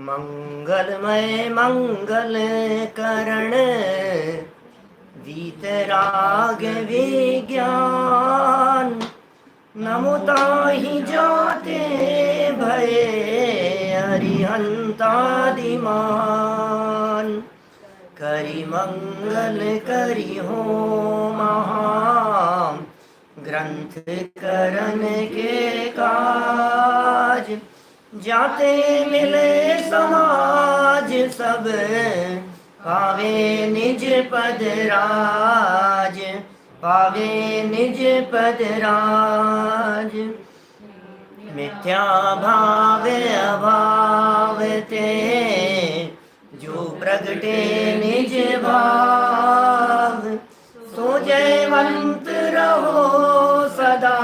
मंगलमय मंगल करण वीतराग विज्ञान नमुताहि जाते भये हरिहंतादिमान करि मंगल करि हो महा ग्रंथ करण के काज जाते मिले समाज सब पावे निज पद राज पावे निज पद राज मिथ्या भाव अभाव ते जो प्रगटे निज भाव सो जयवंत रहो सदा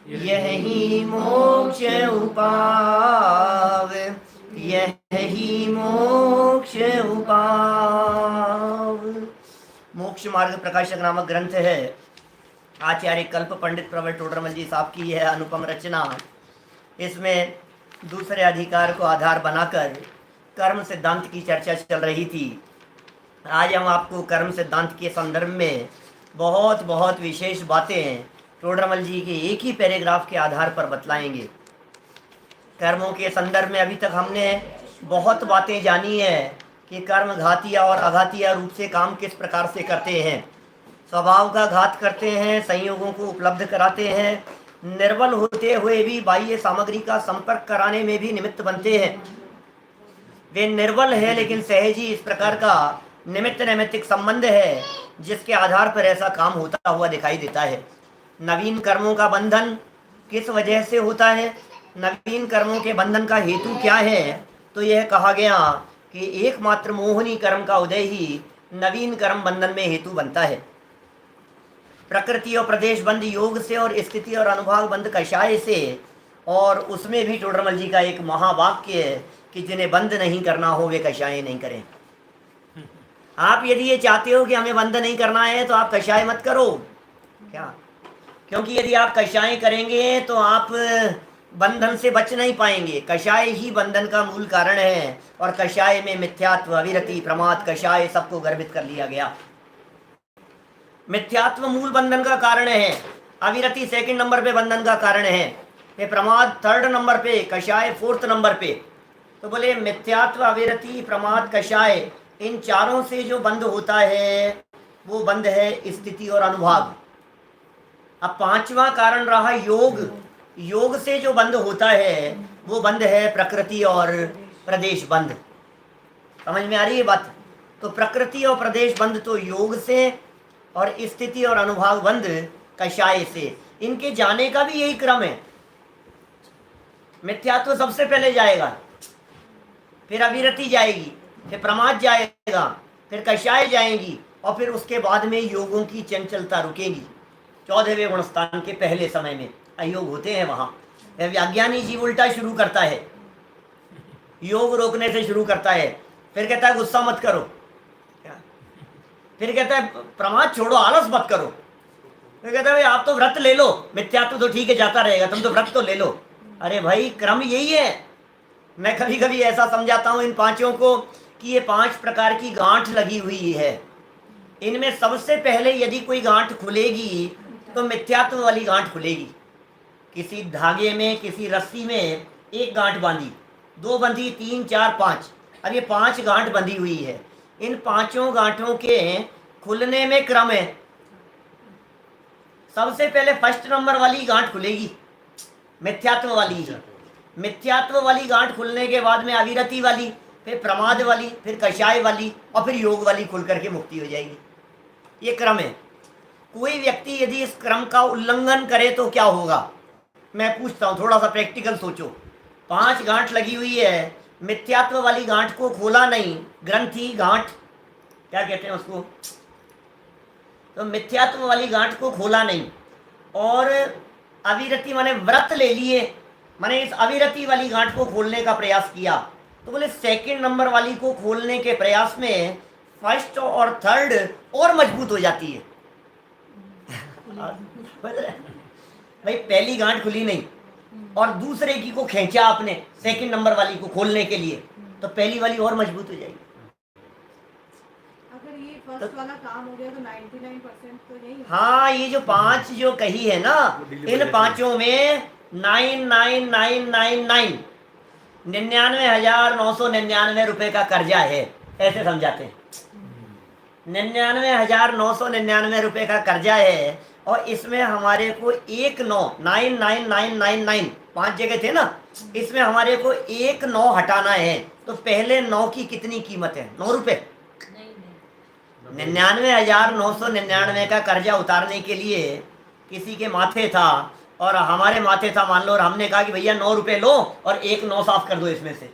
यही मोक्ष उपाव यही मोक्ष उपाव। मोक्ष मार्ग प्रकाशक नामक ग्रंथ है, आचार्य कल्प पंडित प्रवर टोडरमल जी साहब की यह अनुपम रचना। इसमें दूसरे अधिकार को आधार बनाकर कर्म सिद्धांत की चर्चा चल रही थी। आज हम आपको कर्म सिद्धांत के संदर्भ में बहुत विशेष बातें टोडरमल जी के एक ही पैराग्राफ के आधार पर बतलाएंगे। कर्मों के संदर्भ में अभी तक हमने बहुत बातें जानी है कि कर्म घातीय और अघातीय रूप से काम किस प्रकार से करते हैं। स्वभाव का घात करते हैं, संयोगों को उपलब्ध कराते हैं, निर्बल होते हुए भी बाह्य सामग्री का संपर्क कराने में भी निमित्त बनते हैं। वे निर्बल है लेकिन सहज ही इस प्रकार का निमित्त नैमित्तिक संबंध है जिसके आधार पर ऐसा काम होता हुआ दिखाई देता है। नवीन कर्मों का बंधन किस वजह से होता है, नवीन कर्मों के बंधन का हेतु क्या है, तो यह कहा गया कि एकमात्र मोहनी कर्म का उदय ही नवीन कर्म बंधन में हेतु बनता है। प्रकृति और प्रदेश बंध योग से और स्थिति और अनुभाग बंध कषाय से, और उसमें भी टोडरमल जी का एक महावाक्य है कि जिन्हें बंद नहीं करना हो वे कषाय नहीं करें। आप यदि ये चाहते हो कि हमें बंद नहीं करना है तो आप कषाय मत करो। क्या? क्योंकि यदि आप कषाय करेंगे तो आप बंधन से बच नहीं पाएंगे। कषाय ही बंधन का मूल कारण है, और कषाय में मिथ्यात्व, अविरति, प्रमाद, कषाय सबको गर्भित कर लिया गया। मिथ्यात्व मूल बंधन का कारण है, अविरति सेकंड नंबर पे बंधन का कारण है, ये प्रमाद थर्ड नंबर पे, कषाय फोर्थ नंबर पे। तो बोले मिथ्यात्व, अविरति, प्रमाद, कषाय, इन चारों से जो बंध होता है वो बंध है स्थिति और अनुभाग। अब पांचवा कारण रहा योग। योग से जो बंध होता है वो बंध है प्रकृति और प्रदेश बंध। समझ में आ रही है बात? तो प्रकृति और प्रदेश बंध तो योग से, और स्थिति और अनुभाग बंध कषाय से। इनके जाने का भी यही क्रम है। मिथ्यात्व तो सबसे पहले जाएगा, फिर अविरति जाएगी, फिर प्रमाद जाएगा, फिर कषाय जाएंगी, और फिर उसके बाद में योगों की चंचलता रुकेगी। 14वें गुणस्थान के पहले समय में अयोग होते हैं वहां। अज्ञानी जीव उल्टा शुरू करता है, योग रोकने से शुरू करता है, फिर कहता है गुस्सा मत करो, फिर कहता है प्रमाद छोड़ो, आलस मत करो, फिर कहता है आप तो व्रत ले लो, मिथ्यात्व तो ठीक है जाता रहेगा, तुम तो व्रत तो ले लो। अरे भाई क्रम यही है। मैं कभी कभी ऐसा समझाता हूं इन पांचों को कि ये 5 प्रकार की गांठ लगी हुई है। इनमें सबसे पहले यदि कोई गांठ खुलेगी तो मिथ्यात्व वाली गांठ खुलेगी। किसी धागे में, किसी रस्सी में एक गांठ बांधी, 2 बंधी, 3, 4, 5, अब ये 5 गांठ बंधी हुई है। इन 5 गांठों के खुलने में क्रम है। सबसे पहले फर्स्ट नंबर वाली गांठ खुलेगी, मिथ्यात्व वाली। मिथ्यात्व वाली गांठ खुलने के बाद में अविरति वाली, फिर प्रमाद वाली, फिर कषाय वाली, और फिर योग वाली खुल करके मुक्ति हो जाएगी। ये क्रम है। कोई व्यक्ति यदि इस क्रम का उल्लंघन करे तो क्या होगा? मैं पूछता हूं, थोड़ा सा प्रैक्टिकल सोचो। 5 गांठ लगी हुई है, मिथ्यात्व वाली गांठ को खोला नहीं, ग्रंथि गांठ क्या कहते हैं उसको, तो मिथ्यात्व वाली गांठ को खोला नहीं, और अविरति माने व्रत ले लिए, माने इस अविरति वाली गांठ को खोलने का प्रयास किया, तो बोले सेकंड नंबर वाली को खोलने के प्रयास में फर्स्ट और थर्ड और मजबूत हो जाती है। भाई पहली गांठ खुली नहीं, और दूसरे की को खींचा आपने सेकंड नंबर वाली को खोलने के लिए, तो पहली वाली और मजबूत हो जाएगी। अगर ये फर्स्ट वाला काम हो गया तो 99% तो यही है। हाँ, ये जो 5 जो कही है ना, इन पांचों में 99999 99,999 रुपए का कर्जा है, ऐसे समझाते हैं। 99,999 रुपए का कर्जा है, और इसमें हमारे को 99999 5 जगह थे ना, इसमें हमारे को 9 हटाना है, तो पहले 9 की कितनी कीमत है? 9 रुपए। 99,999 का कर्जा उतारने के लिए किसी के माथे था और हमारे माथे था मान लो, और हमने कहा कि भैया 9 रुपए लो और 1 9 साफ कर दो इसमें से।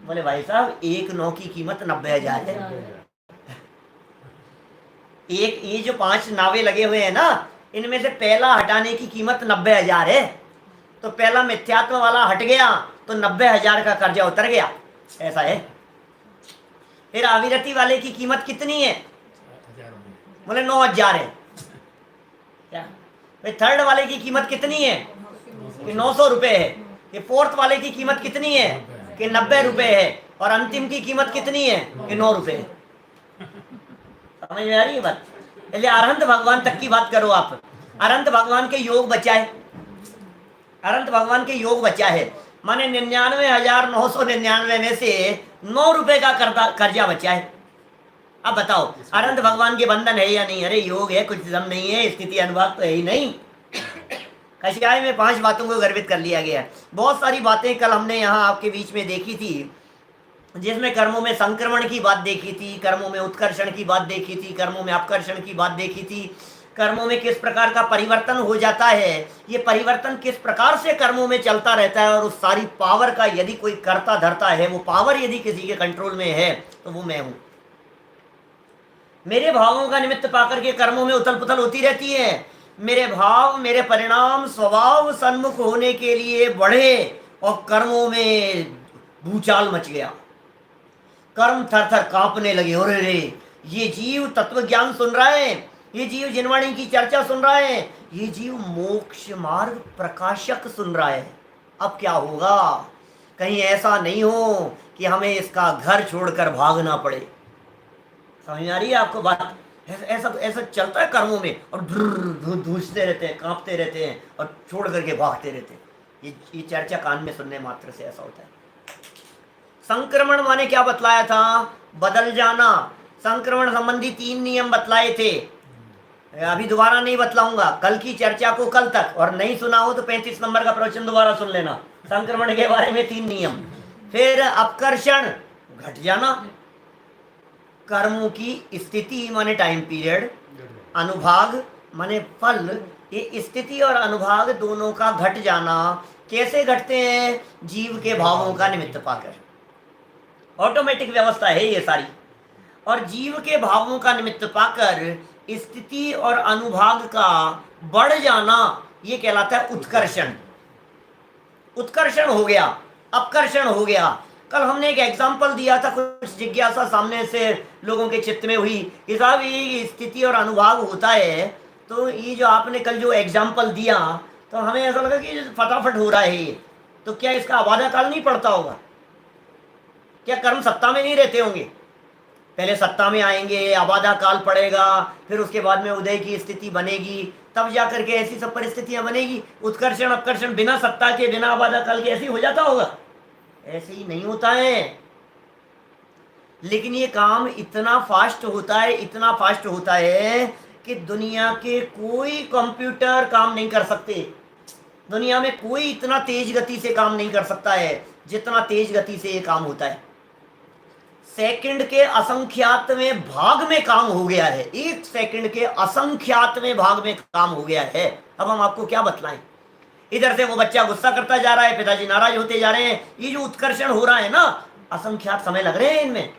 बोले भाई साहब 1 9 की कीमत 90,000 है। एक ये जो 5 नावे लगे हुए हैं ना, इनमें से पहला हटाने की कीमत 90,000 है, तो पहला मिथ्यात्व वाला हट गया तो 90,000 का कर्जा उतर गया, ऐसा है। फिर अविरति वाले की कीमत कितनी है? बोले 9,000 है। क्या? फिर थर्ड वाले की कीमत कितनी है? कि 900 रुपए है। कि फोर्थ वाले की कीमत कितनी है? कि 90 रुपए है। और अंतिम की कीमत कितनी है? कि 9 रुपए है। समझ में आ रही है बात? इसलिए अरहंत भगवान तक की बात करो आप। अरहंत भगवान के योग बचा है, अरहंत भगवान के योग बचा है, माने 99,999 में से 9 रुपए का कर्जा बचा है। अब बताओ अनंत भगवान के बंधन है या नहीं? अरे योग है, कुछ दम नहीं है, स्थिति अनुभाग तो है ही नहीं। कशियाय में 5 बातों को गर्वित कर लिया गया है। बहुत सारी बातें कल हमने यहाँ आपके बीच में देखी थी, जिसमें कर्मों में संक्रमण की बात देखी थी, कर्मों में उत्कर्षण की बात देखी थी, कर्मों में अपकर्षण की बात देखी थी, कर्मों में किस प्रकार का परिवर्तन हो जाता है, ये परिवर्तन किस प्रकार से कर्मों में चलता रहता है, और उस सारी पावर का यदि कोई करता धरता है, वो पावर यदि किसी के कंट्रोल में है तो वो मैं हूं। मेरे भावों का निमित्त पाकर के कर्मों में उथल पुथल होती रहती है। मेरे भाव मेरे परिणाम स्वभाव सन्मुख होने के लिए बढ़े और कर्मों में भूचाल मच गया, कर्म थर थर कांपने लगे। अरे रे, ये जीव तत्व ज्ञान सुन रहा है, ये जीव जिनवाणी की चर्चा सुन रहा है, ये जीव मोक्ष मार्ग प्रकाशक सुन रहा है। अब क्या होगा? कहीं ऐसा नहीं हो कि हमें इसका घर छोड़कर भागना पड़े। समझ में आ रही है आपको बात? ऐसा ऐसा चलता है कर्मों में, और धूसते रहते हैं, कांपते रहते हैं और छोड़ करके भागते रहते हैं। ये चर्चा कान में सुनने मात्र से ऐसा होता है। संक्रमण माने क्या बतलाया था? बदल जाना। संक्रमण संबंधी 3 नियम बतलाए थे, अभी दोबारा नहीं बतलाऊंगा, कल की चर्चा को कल तक, और नहीं सुना हो तो 35 नंबर का प्रवचन दोबारा सुन लेना। संक्रमण के बारे में 3 नियम। फिर अपकर्षण, घट जाना, कर्मों की स्थिति माने टाइम पीरियड, अनुभाग माने फल, ये स्थिति और अनुभाग दोनों का घट जाना। कैसे घटते हैं? जीव के भावों का निमित्त पाकर, ऑटोमेटिक व्यवस्था है ये सारी। और जीव के भावों का निमित्त पाकर स्थिति और अनुभाग का बढ़ जाना, ये कहलाता है उत्कर्षण। उत्कर्षण हो गया, अपकर्षण हो गया। कल हमने एक एग्जाम्पल दिया था, कुछ जिज्ञासा सामने से लोगों के चित्त में हुई कि साहब ये स्थिति और अनुभाग होता है, तो ये जो आपने कल जो एग्जाम्पल दिया, तो हमें ऐसा लगा कि फटाफट हो रहा है ये, तो क्या इसका आबादा काल नहीं पड़ता होगा? क्या कर्म सत्ता में नहीं रहते होंगे? पहले सत्ता में आएंगे, आबादा काल पड़ेगा, फिर उसके बाद में उदय की स्थिति बनेगी, तब जाकर के ऐसी सब परिस्थितियां बनेगी। उत्कर्षण अपकर्षण बिना सत्ता के, बिना आबादा काल के ऐसे हो जाता होगा? ऐसे ही नहीं होता है। लेकिन ये काम इतना फास्ट होता है, इतना फास्ट होता है कि दुनिया के कोई कंप्यूटर काम नहीं कर सकते। दुनिया में कोई इतना तेज गति से काम नहीं कर सकता है जितना तेज गति से ये काम होता है। सेकंड के असंख्यातवें भाग में काम हो गया है, 1 सेकंड के असंख्यातवें भाग में काम हो गया है। अब हम आपको क्या बतलाएं? इधर से वो बच्चा गुस्सा करता जा रहा है, पिताजी नाराज होते जा रहे हैं। ये जो उत्कर्षण हो रहा है ना, असंख्यात समय लग रहे हैं इनमें।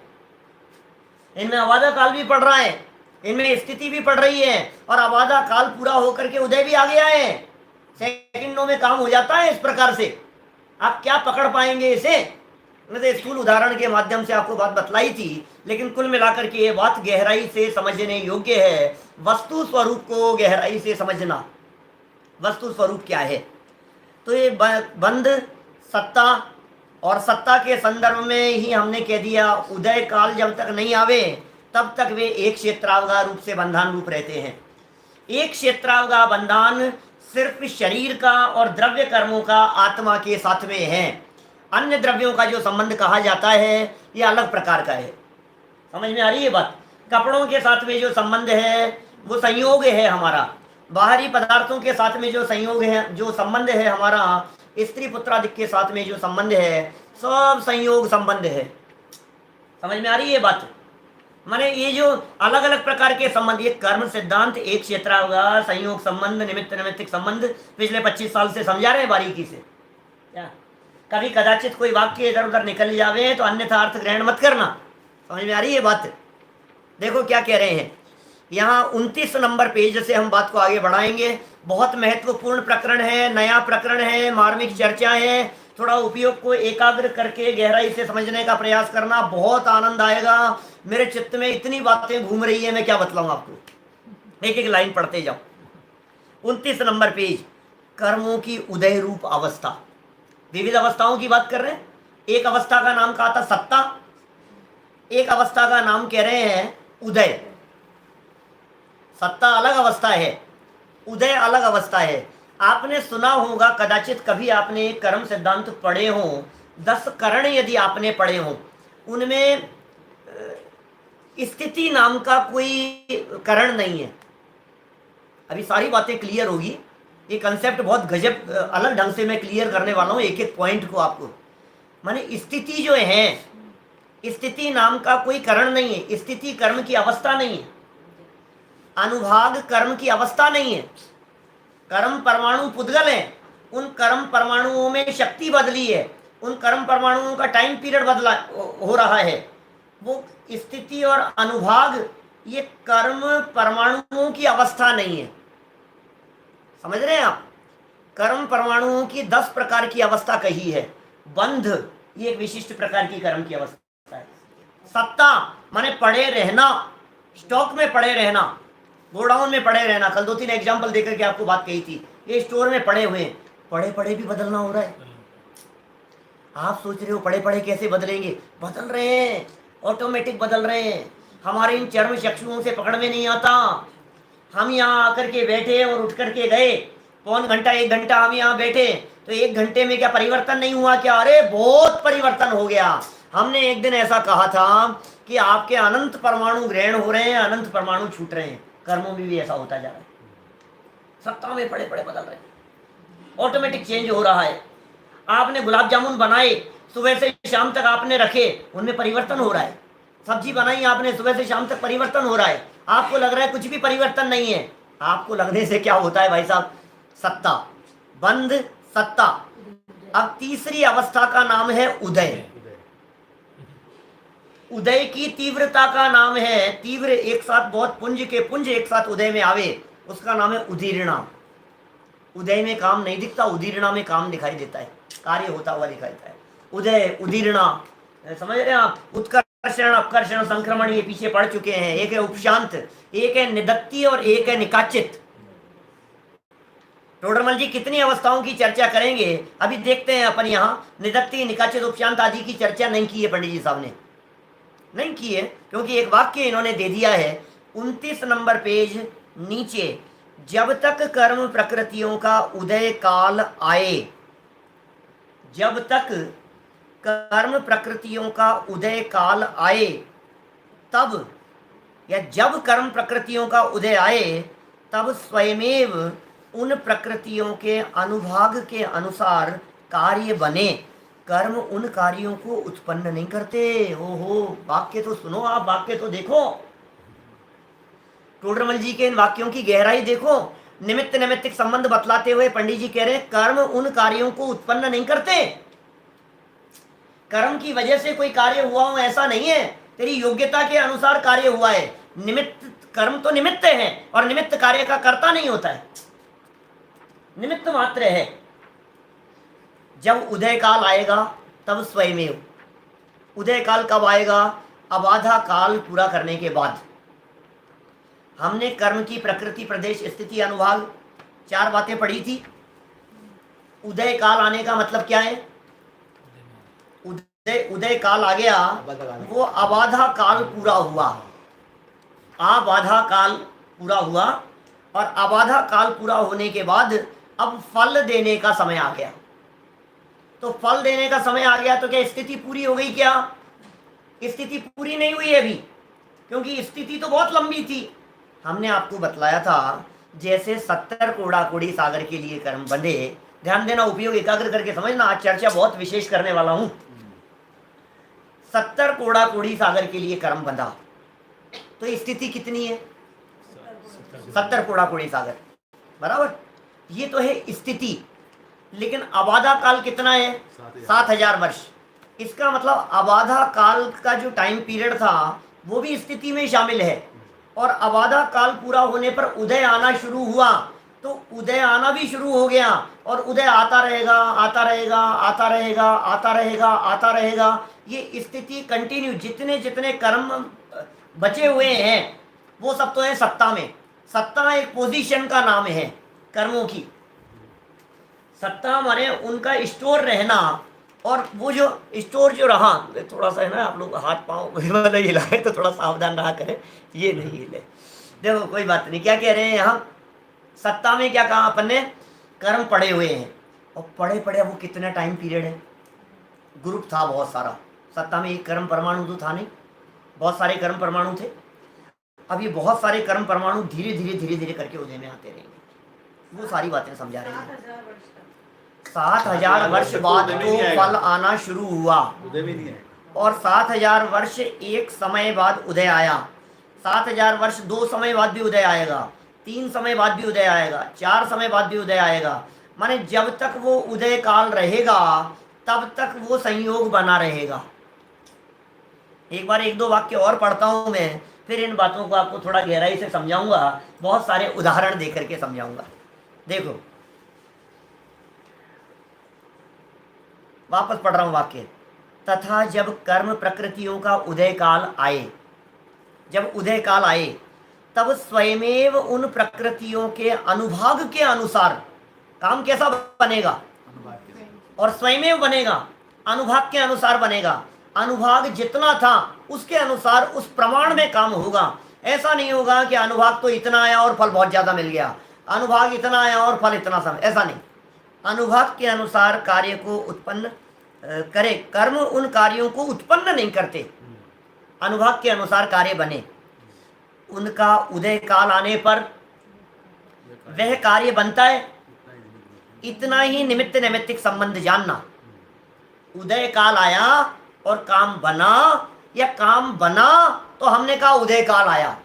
इनमें आबादा काल भी पड़ रहा है, इनमें स्थिति भी पड़ रही है, और आबादा काल पूरा होकर के उदय भी आ गया है। सेकंडों में काम हो जाता है इस प्रकार से। आप क्या पकड़ पाएंगे इसे? मैंने तो स्थूल उदाहरण के माध्यम से आपको बात बतलाई थी, लेकिन कुल मिलाकर के ये बात गहराई से समझने योग्य है। वस्तु स्वरूप को गहराई से समझना, वस्तु स्वरूप क्या है। तो ये बंध सत्ता, और सत्ता के संदर्भ में ही हमने कह दिया उदय काल जब तक नहीं आवे तब तक वे एक क्षेत्रावगा रूप से बंधान रूप रहते हैं। एक क्षेत्रावगा बंधान सिर्फ शरीर का और द्रव्य कर्मों का आत्मा के साथ में है। अन्य द्रव्यों का जो संबंध कहा जाता है ये अलग प्रकार का है। समझ में आ रही है बात? कपड़ों के साथ में जो संबंध है वो संयोग है हमारा, बाहरी पदार्थों के साथ में जो संयोग है, जो संबंध है हमारा, स्त्री पुत्रादि के साथ में जो संबंध है, सब संयोग संबंध है। समझ में आ रही है बात? माने ये जो अलग अलग प्रकार के संबंध, ये कर्म सिद्धांत एक क्षेत्रावगा, संयोग संबंध, निमित्त नैमित्तिक संबंध पिछले 25 साल से समझा रहे हैं बारीकी से। क्या कभी कदाचित कोई वाक्य इधर उधर निकल जावे तो अन्यथा अर्थ ग्रहण मत करना। समझ में आ रही है बात? देखो क्या कह रहे हैं यहाँ 29 नंबर पेज से हम बात को आगे बढ़ाएंगे। बहुत महत्वपूर्ण प्रकरण है, नया प्रकरण है, मार्मिक चर्चा है। थोड़ा उपयोग को एकाग्र करके गहराई से समझने का प्रयास करना, बहुत आनंद आएगा। मेरे चित्त में इतनी बातें घूम रही है, मैं क्या बतलाऊं आपको, एक एक लाइन पढ़ते जाओ। 29 नंबर पेज, कर्मों की उदय रूप अवस्था। विविध अवस्थाओं की बात कर रहे हैं। एक अवस्था का नाम कहा था सत्ता, एक अवस्था का नाम कह रहे हैं उदय। सत्ता अलग अवस्था है, उदय अलग अवस्था है। आपने सुना होगा कदाचित, कभी आपने कर्म सिद्धांत पढ़े हो, 10 करण यदि आपने पढ़े हो, उनमें स्थिति नाम का कोई करण नहीं है। अभी सारी बातें क्लियर होगी। ये कंसेप्ट बहुत गजब अलग ढंग से मैं क्लियर करने वाला हूँ एक एक पॉइंट को आपको। माने स्थिति जो है, स्थिति नाम का कोई करण नहीं है। स्थिति कर्म की अवस्था नहीं है, अनुभाग कर्म की अवस्था नहीं है। कर्म परमाणु पुद्गल है, उन कर्म परमाणुओं में शक्ति बदली है, उन कर्म परमाणुओं का टाइम पीरियड बदला हो रहा है। वो स्थिति और अनुभाग ये कर्म परमाणुओं की अवस्था नहीं है। समझ रहे हैं आप? कर्म परमाणुओं की 10 प्रकार की अवस्था कही है। बंध ये एक विशिष्ट प्रकार की कर्म की अवस्था है। सत्ता माने पड़े रहना, स्टॉक में पड़े रहना, गोडाउन में पड़े रहना। कल 2-3 एग्जाम्पल देकर के आपको बात कही थी। ये स्टोर में पड़े हुए, पड़े पड़े भी बदलना हो रहा है। आप सोच रहे हो पड़े पड़े कैसे बदलेंगे? बदल रहे हैं, ऑटोमेटिक बदल रहे हैं। हमारे इन चर्म चक्षुओं से पकड़ में नहीं आता। हम यहाँ आकर के बैठे और उठ करके गए, पौन घंटा 1 घंटा हम यहाँ बैठे, तो 1 घंटे में क्या परिवर्तन नहीं हुआ क्या? अरे बहुत परिवर्तन हो गया। हमने एक दिन ऐसा कहा था कि आपके अनंत परमाणु ग्रहण हो रहे हैं, अनंत परमाणु छूट रहे हैं। कर्मों में भी ऐसा होता जा रहा है। सत्ता में पड़े पड़े बदल रहे हैं, ऑटोमेटिक चेंज हो रहा है। आपने गुलाब जामुन बनाए, सुबह से शाम तक आपने रखे, उनमें परिवर्तन हो रहा है। सब्जी बनाई आपने, सुबह से शाम तक परिवर्तन हो रहा है। आपको लग रहा है कुछ भी परिवर्तन नहीं है। आपको लगने से क्या होता है भाई साहब? सत्ता, बंध, सत्ता। अब तीसरी अवस्था का नाम है उदय। उदय की तीव्रता का नाम है, तीव्र एक साथ बहुत पुंज के पुंज एक साथ उदय में आवे, उसका नाम है उदीर्णा। उदय में काम नहीं दिखता, उदीर्णा में काम दिखाई देता है, कार्य होता हुआ दिखाई देता है। उदय, उदीर्णा, समझ रहे हैं आप? उत्कर्षण, अपकर्षण, संक्रमण ये पीछे पढ़ चुके हैं। एक है उपशांत, एक है निदत्ती और एक है निकाचित। टोडरमल जी कितनी अवस्थाओं की चर्चा करेंगे, अभी देखते हैं अपन। यहाँ निदत्ती, निकाचित, उपशांत आदि की चर्चा नहीं की है, पंडित जी साहब ने नहीं की है, क्योंकि एक वाक्य इन्होंने दे दिया है 29 नंबर पेज नीचे। जब तक कर्म प्रकृतियों का उदय काल आए, जब तक कर्म प्रकृतियों का उदय काल आए, तब या जब कर्म प्रकृतियों का उदय आए तब स्वयमेव उन प्रकृतियों के अनुभाग के अनुसार कार्य बने। कर्म उन कार्यों को उत्पन्न नहीं करते। ओहो, वाक्य तो सुनो आप, वाक्य तो देखो। टोडरमल जी के इन वाक्यों की गहराई देखो। निमित्त नैमित्तिक संबंध बतलाते हुए पंडित जी कह रहे हैं कर्म उन कार्यों को उत्पन्न नहीं करते। कर्म की वजह से कोई कार्य हुआ हो ऐसा नहीं है, तेरी योग्यता के अनुसार कार्य हुआ है। निमित्त, कर्म तो निमित्त है और निमित्त कार्य का कर्ता नहीं होता है, निमित्त मात्र है। जब उदय काल आएगा तब स्वयमेव। उदय काल कब आएगा? अब आधा काल पूरा करने के बाद। हमने कर्म की प्रकृति, प्रदेश, स्थिति, अनुभाग 4 बातें पढ़ी थी। उदय काल आने का मतलब क्या है? उदय काल आ गया, वो अबाधा काल पूरा हुआ। अबाधा काल पूरा हुआ, और अबाधा काल पूरा होने के बाद अब फल देने का समय आ गया। तो फल देने का समय आ गया तो क्या स्थिति पूरी हो गई? क्या स्थिति पूरी नहीं हुई है अभी, क्योंकि स्थिति तो बहुत लंबी थी। हमने आपको बतलाया था जैसे 70 कोड़ा कोड़ी सागर के लिए कर्म बंधे। ध्यान देना, उपयोग एकाग्र करके समझना, आज चर्चा बहुत विशेष करने वाला हूं। 70 कोड़ा कोड़ी सागर के लिए कर्म बंधा, तो स्थिति कितनी है? 70 कोड़ा कोड़ी सागर, बराबर। ये तो है स्थिति, लेकिन अबाधा काल कितना है? 7000 वर्ष। इसका मतलब अबाधा काल का जो टाइम पीरियड था वो भी स्थिति में शामिल है, और अबाधा काल पूरा होने पर उदय आना शुरू हुआ, तो उदय आना भी शुरू हो गया, और उदय आता रहेगा, आता रहेगा, आता रहेगा, आता रहेगा, आता रहेगा। ये स्थिति कंटिन्यू, जितने जितने कर्म बचे हुए हैं वो सब तो है सत्ता में। सत्ता एक पोजीशन का नाम है कर्मों की। सत्ता माने उनका स्टोर रहना, और वो जो स्टोर जो रहा, थोड़ा सा है ना, आप लोग हाथ पाँव हिलाए तो थोड़ा सावधान रहा करें, ये नहीं हिले। देखो कोई बात नहीं, क्या कह रहे हैं यहाँ? सत्ता में क्या कहा अपन ने? कर्म पड़े हुए हैं, और पड़े पड़े वो कितना टाइम पीरियड है? ग्रुप था बहुत सारा सत्ता में, एक कर्म परमाणु तो था नहीं, बहुत सारे कर्म परमाणु थे। अब ये बहुत सारे कर्म परमाणु धीरे धीरे धीरे धीरे करके उदय में आते रहेंगे। वो सारी बातें समझा रहे हैं। 7000 वर्ष बाद तो फल आना शुरू हुआ, और 7000 वर्ष एक समय बाद उदय आया। 7000 वर्ष 2 समय बाद भी उदय आएगा, 3 समय बाद भी उदय आएगा, 4 समय बाद भी उदय आएगा। माने जब तक वो उदय काल रहेगा तब तक वो संयोग बना रहेगा। एक बार 1-2 वाक्य और पढ़ता हूं मैं, फिर इन बातों को आपको थोड़ा गहराई से समझाऊंगा, बहुत सारे उदाहरण देकर के समझाऊंगा। देखो, वापस पढ़ रहा हूं वाक्य। तथा जब कर्म प्रकृतियों का उदय काल आए, जब उदय काल आए, तब स्वयमेव उन प्रकृतियों के अनुभाग के अनुसार काम कैसा बनेगा? और स्वयमेव बनेगा, अनुभाग के अनुसार बनेगा। अनुभाग जितना था उसके अनुसार उस प्रमाण में काम होगा। ऐसा नहीं होगा कि अनुभाग तो इतना आया और फल बहुत ज्यादा मिल गया, अनुभाग इतना आया और फल इतना समय, ऐसा नहीं। अनुभाग के अनुसार कार्य को उत्पन्न करे। कर्म उन कार्यों को उत्पन्न नहीं करते, अनुभाग के अनुसार कार्य बने। उनका उदय काल आने पर वह कार्य बनता है। इतना ही निमित्त नैमित्तिक संबंध जानना। उदय काल आया और काम बना, या काम बना तो हमने कहा उदय काल आया।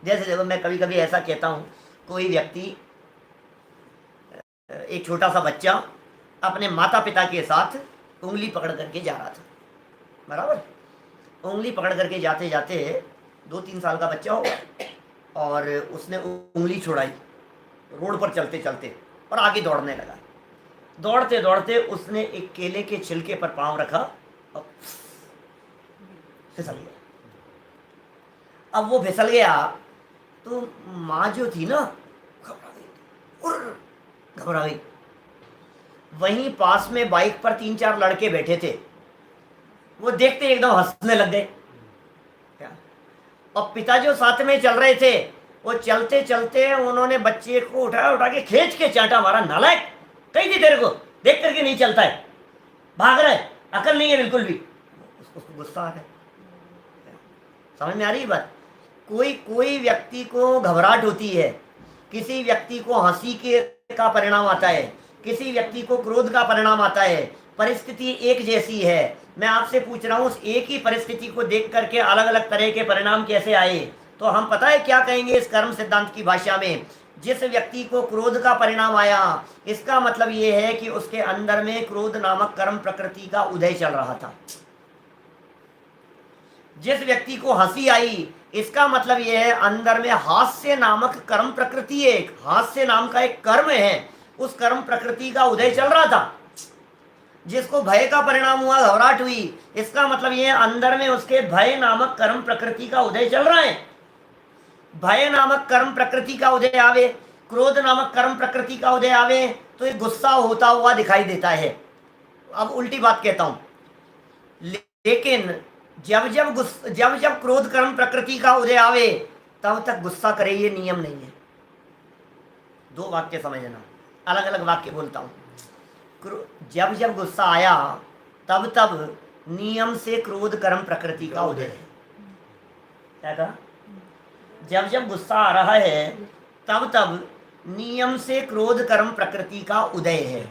जैसे देखो, मैं कभी कभी ऐसा कहता हूं, कोई व्यक्ति, एक छोटा सा बच्चा अपने माता पिता के साथ उंगली पकड़ करके जा रहा था, बराबर। उंगली पकड़ करके जाते जाते 2-3 साल का बच्चा होगा, और उसने उंगली छुड़ाई रोड पर चलते चलते, और आगे दौड़ने लगा। दौड़ते दौड़ते उसने एक केले के छिलके पर पांव रखा और फिसल गया। अब वो फिसल गया तो माँ जो थी ना, घबरा गई। वहीं पास में बाइक पर 3-4 लड़के बैठे थे, वो देखते एकदम हंसने लग गए। और पिता जो साथ में चल रहे थे, वो चलते चलते उन्होंने बच्चे को उठाया, उठा के खींच के चांटा मारा। नालायक, कही थी तेरे को, देख करके नहीं चलता है, भाग रहा है, अकल नहीं है बिल्कुल भी। उसको गुस्सा आ गया। समझ में आ रही बात? कोई व्यक्ति को घबराहट होती है, किसी व्यक्ति को हंसी का परिणाम आता है, किसी व्यक्ति को क्रोध का परिणाम आता है। परिस्थिति एक जैसी है। मैं आपसे पूछ रहा हूँ, उस एक ही परिस्थिति को देख करके अलग अलग तरह के परिणाम कैसे आए? तो हम पता है क्या कहेंगे इस कर्म सिद्धांत की भाषा में? जिस व्यक्ति को क्रोध का परिणाम आया, इसका मतलब ये है कि उसके अंदर में क्रोध नामक कर्म प्रकृति का उदय चल रहा था। जिस व्यक्ति को हंसी आई, इसका मतलब यह है अंदर में हास्य नामक कर्म प्रकृति है, हास्य नाम का एक कर्म है, उस कर्म प्रकृति का उदय चल रहा था। जिसको भय का परिणाम हुआ, घबराहट हुई, इसका मतलब यह अंदर में उसके भय नामक कर्म प्रकृति का उदय चल रहा है। भय नामक कर्म प्रकृति का उदय आवे, क्रोध नामक कर्म प्रकृति का उदय आवे, तो ये गुस्सा होता हुआ दिखाई देता है। अब उल्टी बात कहता हूं, लेकिन जब जब क्रोध कर्म प्रकृति का उदय आवे तब तक गुस्सा करे, ये नियम नहीं है। दो वाक्य समझना, अलग अलग वाक्य बोलता हूं। जब जब गुस्सा आया तब तब नियम से क्रोध कर्म प्रकृति का उदय है। क्या कहा? जब जब गुस्सा आ रहा है तब तब नियम से क्रोध कर्म प्रकृति का उदय है।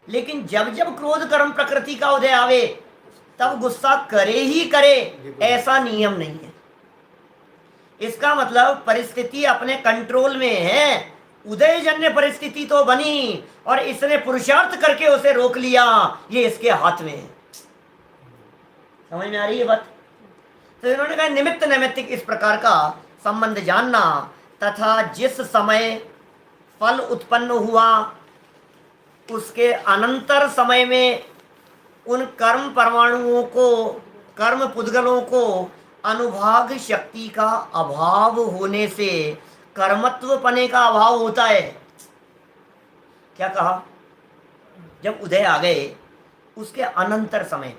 लेकिन जब जब क्रोध कर्म प्रकृति का उदय आवे तब गुस्सा करे ही करे, ऐसा नियम नहीं है। इसका मतलब परिस्थिति अपने कंट्रोल में है, उदयजन्य परिस्थिति तो बनी और इसने पुरुषार्थ करके उसे रोक लिया, ये इसके हाथ में है। समझ में आ रही है बात? तो इन्होंने कहा निमित्त नैमित्तिक इस प्रकार का संबंध जानना, तथा जिस समय फल उत्पन्न हुआ उसके अनंतर समय में उन कर्म परमाणुओं को, कर्म पुद्गलों को अनुभाग शक्ति का अभाव होने से कर्मत्व पने का अभाव होता है। क्या कहा? जब उदय आ गए उसके अनंतर समय,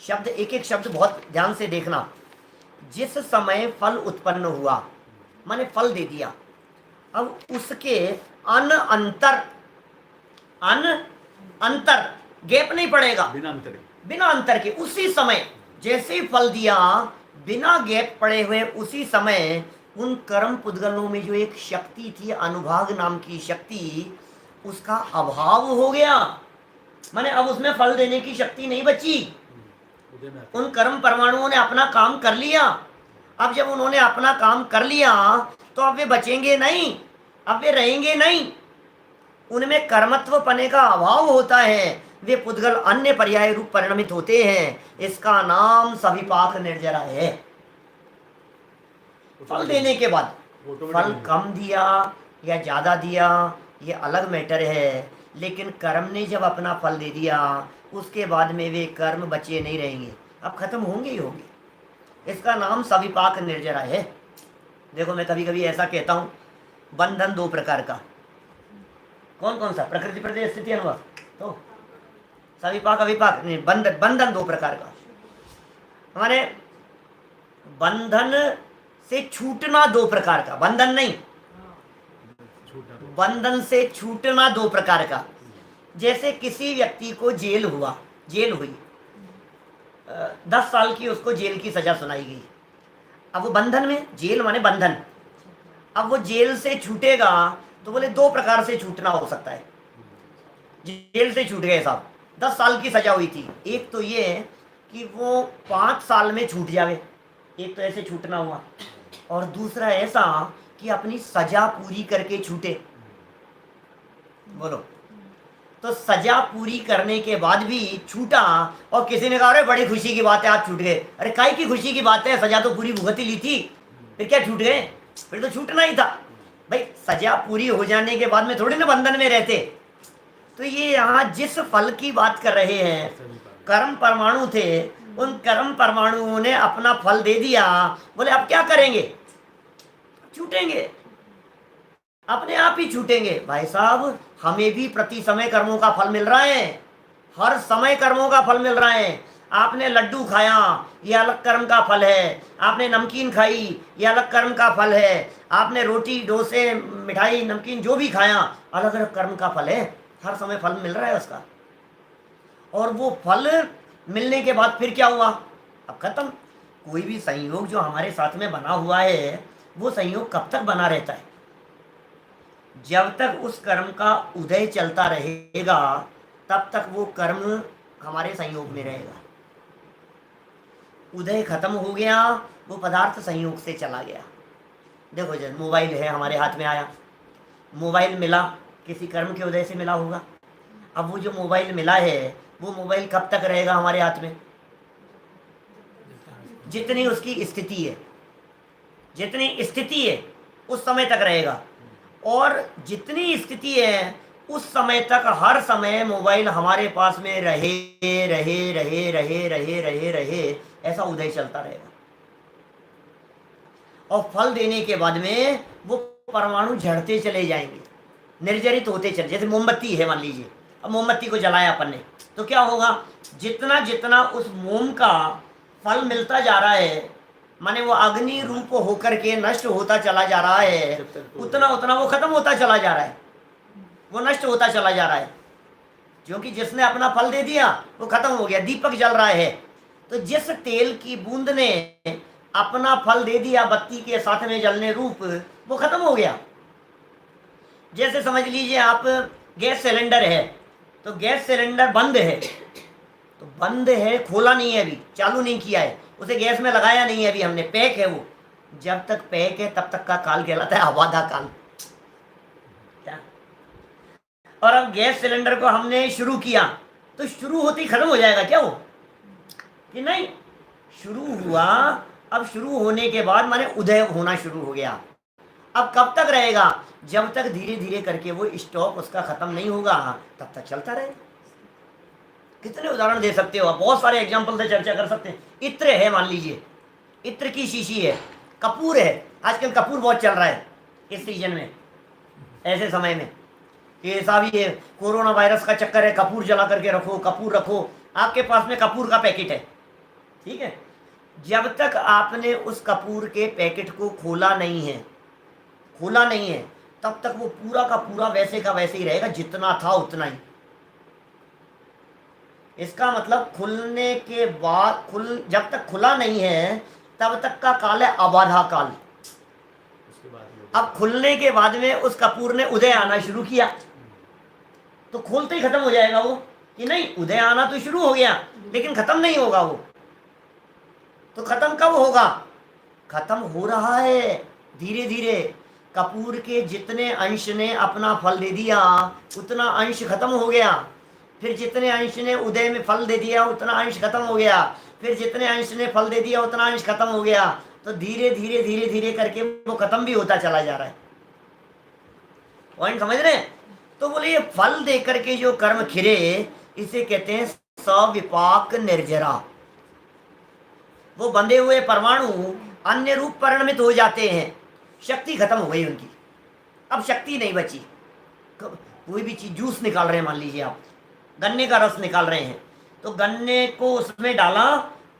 शब्द एक एक शब्द बहुत ध्यान से देखना। जिस समय फल उत्पन्न हुआ माने फल दे दिया, अब उसके अंतर गैप नहीं पड़ेगा, बिना अंतर के उसी समय जैसे ही फल दिया, बिना गैप पड़े हुए उसी समय उन कर्म पुद्गलों में जो एक शक्ति थी, अनुभाग नाम की शक्ति, उसका अभाव हो गया। माने अब उसमें फल देने की शक्ति नहीं बची। उन कर्म परमाणुओं ने अपना काम कर लिया। अब जब उन्होंने अपना काम कर लिया तो अब वे बचेंगे नहीं, अब वे रहेंगे नहीं, उनमें कर्मत्व पने का अभाव होता है, वे पुद्गल अन्य पर्याय रूप परिणमित होते हैं। इसका नाम सविपाक निर्जरा है। फल देने के बाद फल कम दिया या ज्यादा दिया ये अलग मैटर है, लेकिन कर्म ने जब अपना फल दे दिया उसके बाद में वे कर्म बचे नहीं रहेंगे, अब खत्म होंगे ही होंगे। इसका नाम सविपाक निर्जरा है। देखो मैं कभी कभी ऐसा कहता हूँ, बंधन दो प्रकार का। कौन कौन सा? प्रकृति प्रत्यय स्थिति अनुभव, तो सविपाक अविपाक नहीं, बंधन दो प्रकार का। हमारे बंधन से छूटना दो प्रकार का, बंधन नहीं, बंधन से छूटना दो प्रकार का। जैसे किसी व्यक्ति को जेल हुई, 10 साल की उसको जेल की सजा सुनाई गई। अब वो बंधन में, जेल माने बंधन, अब वो जेल से छूटेगा तो बोले दो प्रकार से छूटना हो सकता है। जेल से छूट गए साहब, 10 साल की सजा हुई थी, एक तो ये कि वो 5 साल में छूट जावे, एक तो ऐसे छूटना हुआ, और दूसरा ऐसा कि अपनी सजा पूरी करके छूटे। बोलो, तो सजा पूरी करने के बाद भी छूटा और किसी ने कहा अरे बड़ी खुशी की बात है आप छूट गए। अरे काहे की खुशी की बात है, सजा तो पूरी भुगत ही ली थी, फिर क्या छूट गए? फिर तो छूटना ही था भाई। सजा पूरी हो जाने के बाद में थोड़ी ना बंधन में रहते। तो ये यहाँ जिस फल की बात कर रहे हैं, कर्म परमाणु थे, उन कर्म परमाणुओं ने अपना फल दे दिया, बोले अब क्या करेंगे? छूटेंगे, अपने आप ही छूटेंगे। भाई साहब हमें भी प्रति समय कर्मों का फल मिल रहा है, हर समय कर्मों का फल मिल रहा है। आपने लड्डू खाया, ये अलग कर्म का फल है। आपने नमकीन खाई, ये अलग कर्म का फल है। आपने रोटी, डोसे, मिठाई, नमकीन जो भी खाया, अलग अलग कर्म का फल है। हर समय फल मिल रहा है उसका। और वो फल मिलने के बाद फिर क्या हुआ? अब खत्म। कोई भी संयोग जो हमारे साथ में बना हुआ है, वो संयोग कब तक बना रहता है? जब तक उस कर्म का उदय चलता रहेगा तब तक वो कर्म हमारे संयोग में रहेगा। उदय खत्म हो गया, वो पदार्थ संयोग से चला गया। देखो जब मोबाइल है हमारे हाथ में आया, मोबाइल मिला, किसी कर्म के उदय से मिला होगा। अब वो जो मोबाइल मिला है, वो मोबाइल कब तक रहेगा हमारे हाथ में? जितनी उसकी स्थिति है, जितनी स्थिति है उस समय तक रहेगा। और जितनी स्थिति है उस समय तक हर समय मोबाइल हमारे पास में रहे रहे रहे रहे रहे रहे रहे, ऐसा उदय चलता रहेगा। और फल देने के बाद में वो परमाणु झड़ते चले जाएंगे। निर्जरित होते चले, जैसे मोमबत्ती है मान लीजिए, अब मोमबत्ती को जलाया अपन ने, तो क्या होगा, जितना जितना उस मोम का फल मिलता जा रहा है, माने वो अग्नि रूप होकर के नष्ट होता चला जा रहा है, उतना उतना वो खत्म होता चला जा रहा है, वो नष्ट होता चला जा रहा है, क्योंकि जिसने अपना फल दे दिया वो खत्म हो गया। दीपक जल रहा है, तो जिस तेल की बूंद ने अपना फल दे दिया बत्ती के साथ में जलने रूप, वो खत्म हो गया। जैसे समझ लीजिए आप गैस सिलेंडर है, तो गैस सिलेंडर बंद है, तो बंद है, खोला नहीं है अभी, चालू नहीं किया है, उसे गैस में लगाया नहीं है अभी हमने, पैक है वो, जब तक पैक है तब तक का काल कहलाता है आबादा काल। और अब गैस सिलेंडर को हमने शुरू किया, तो शुरू होते ही खत्म हो जाएगा क्या वो, कि नहीं, शुरू हुआ, अब शुरू होने के बाद माने उदय होना शुरू हो गया। अब कब तक रहेगा, जब तक धीरे धीरे करके वो स्टॉक उसका खत्म नहीं होगा तब तक चलता रहेगा। कितने उदाहरण दे सकते हो आप, बहुत सारे एग्जाम्पल से चर्चा कर सकते हैं। इत्र है, मान लीजिए इत्र की शीशी है, कपूर है, आजकल कपूर बहुत चल रहा है इस सीजन में, ऐसे समय में, ये साहब ये कोरोना वायरस का चक्कर है, कपूर जला करके रखो, कपूर रखो, आपके पास में कपूर का पैकेट है, ठीक है, जब तक आपने उस कपूर के पैकेट को खोला नहीं है, तब तक वो पूरा का पूरा वैसे का वैसे ही रहेगा, जितना था उतना ही। इसका मतलब खुलने के बाद, जब तक खुला नहीं है तब तक का काल है अबाधा काल। अब खुलने के बाद में उस कपूर ने उदय आना शुरू किया, तो खोलते ही खत्म हो जाएगा वो, कि नहीं, उदय आना तो शुरू हो गया लेकिन खत्म नहीं होगा वो। तो खत्म कब होगा, खत्म हो रहा है धीरे धीरे, कपूर के जितने अंश ने अपना फल दे दिया उतना अंश खत्म हो गया, फिर जितने अंश ने उदय में फल दे दिया उतना अंश खत्म हो गया, फिर जितने अंश ने फल दे दिया उतना अंश खत्म हो गया, तो धीरे धीरे धीरे धीरे करके वो खत्म भी होता चला जा रहा है। पॉइंट समझ रहे हैं? तो बोले ये फल दे करके जो कर्म खिरे, इसे कहते हैं सविपाक निर्जरा। वो बंधे हुए परमाणु अन्य रूप परिणमित हो जाते हैं, शक्ति खत्म हो गई उनकी, अब शक्ति नहीं बची। कोई भी चीज, जूस निकाल रहे हैं, मान लीजिए आप गन्ने का रस निकाल रहे हैं, तो गन्ने को उसमें डाला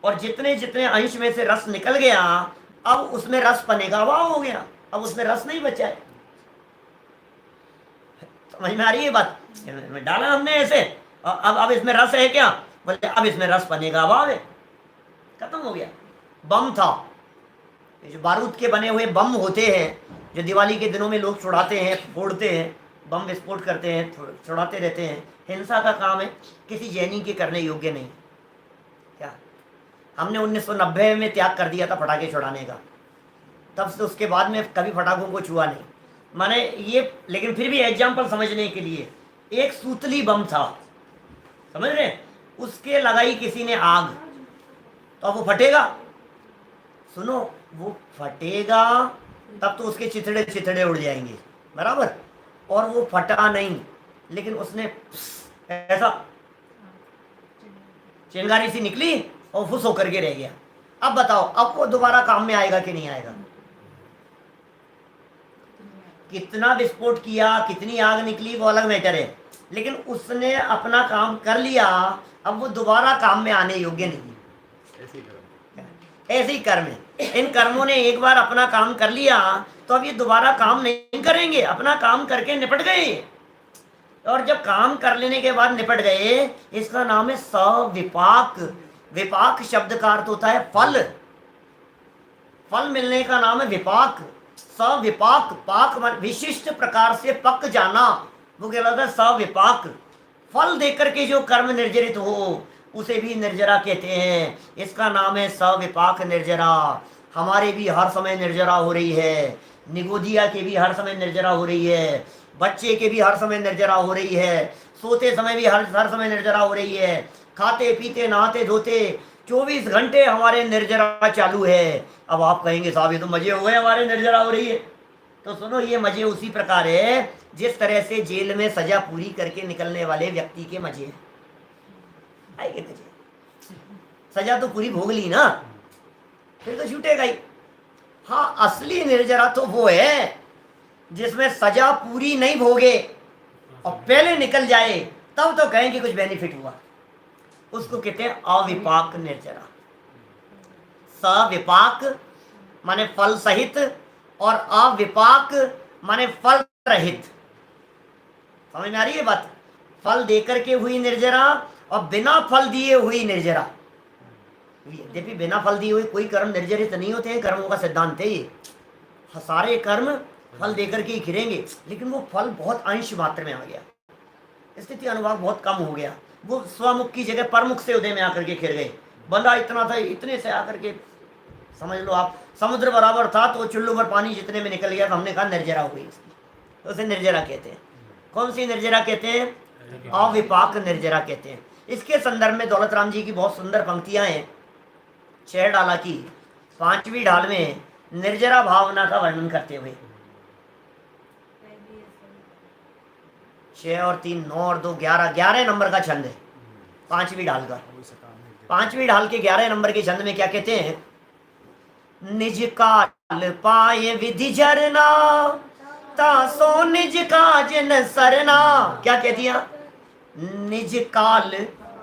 और जितने जितने अंश में से रस निकल गया, अब उसमें रस पने का अभाव हो गया, अब उसमें रस नहीं बचा है। समझ में आ रही है बात? डाला हमने ऐसे, अब इसमें रस है क्या, बोले अब इसमें रस पने का अभाव है, खत्म हो गया। बम था, जो बारूद के बने हुए बम होते हैं, जो दिवाली के दिनों में लोग छुड़ाते हैं, फोड़ते हैं, बम विस्फोट करते हैं, छुड़ाते रहते हैं, हिंसा का काम है, किसी जैनी के करने योग्य नहीं। क्या हमने 1990 में त्याग कर दिया था पटाखे छुड़ाने का, तब से उसके बाद में कभी पटाखों को छुआ नहीं, माने ये, लेकिन फिर भी एग्जाम्पल समझने के लिए, एक सूतली बम था, समझ रहे, उसके लगाई किसी ने आग, तो अब वो फटेगा, सुनो, वो फटेगा तब तो उसके चिथड़े चिथड़े उड़ जाएंगे, बराबर, और वो फटा नहीं, लेकिन उसने ऐसा चिंगारी सी निकली और फुस होकर के रह गया। अब बताओ, अब वो दोबारा काम में आएगा कि नहीं आएगा? कितना विस्फोट किया, कितनी आग निकली, वो अलग मैटर है, लेकिन उसने अपना काम कर लिया, अब वो दोबारा काम में आने योग्य नहीं। ऐसे ही कर्म है, इन कर्मों ने एक बार अपना काम कर लिया तो अब ये दोबारा काम नहीं करेंगे, अपना काम करके निपट गए, और जब काम कर लेने के बाद निपट गए, इसका नाम है सविपाक। विपाक शब्द का अर्थ होता है फल, फल मिलने का नाम है विपाक। सविपाक, पाक विशिष्ट प्रकार से पक जाना, वो कहलाता है सविपाक। फल देकर के जो कर्म निर्जरित हो उसे भी निर्जरा कहते हैं, इसका नाम है सविपाक निर्जरा। हमारे भी हर समय निर्जरा हो रही है, निगोदिया के भी हर समय निर्जरा हो रही है, बच्चे के भी हर समय निर्जरा हो रही है, सोते समय भी हर समय निर्जरा हो रही है, खाते पीते नहाते धोते 24 घंटे हमारे निर्जरा चालू है। अब आप कहेंगे साहब ये तो मजे हो गए, हमारे निर्जरा हो रही है, तो सुनो, ये मजे उसी प्रकार है जिस तरह से जेल में सजा पूरी करके निकलने वाले व्यक्ति के मजे हैं। आएंगे मजे, सजा तो पूरी भोग ली ना, फिर तो छूटेगा ही। हाँ, असली निर्जरा तो वो है जिसमें सजा पूरी नहीं भोगे, और पहले निकल जाए तब तो कहें कि कुछ बेनिफिट हुआ। उसको कहते हैं अविपाक निर्जरा। सविपाक माने फल सहित और अविपाक माने फल रहित। समझ में आ रही है बात? फल देकर के हुई निर्जरा और बिना फल दिए हुई निर्जरा। यद्यपि बिना फल दिए हुए कोई कर्म निर्जरित नहीं होते हैं, कर्मों का सिद्धांत है ये। सारे कर्म फल देकर के ही खिलेंगे, लेकिन वो फल बहुत अंश मात्र में आ गया, स्थिति अनुभाग बहुत कम हो गया। वो स्वमुख की जगह परमुख से उदय में आकर के खिल गए। बंदा इतना था, इतने से आकर के समझ लो आप समुद्र बराबर था तो चुल्लू पर पानी जितने में निकल गया, तो हमने कहा निर्जरा हो गई इसकी, तो उसे निर्जरा कहते हैं। कौन सी निर्जरा कहते हैं? अविपाक निर्जरा कहते हैं। इसके संदर्भ में दौलत राम जी की बहुत सुंदर पंक्तियां हैं 6 डाला की 5वीं ढाल में निर्जरा भावना का वर्णन करते हुए। 6 और 3 9 और 2 11 नंबर का छंद है 5वीं ढाल का। 5वीं ढाल के 11 नंबर के छंद में क्या कहते हैं? निज काल पाए विधि झरना तासो निज काज न सरना। क्या कह दिया? निज काल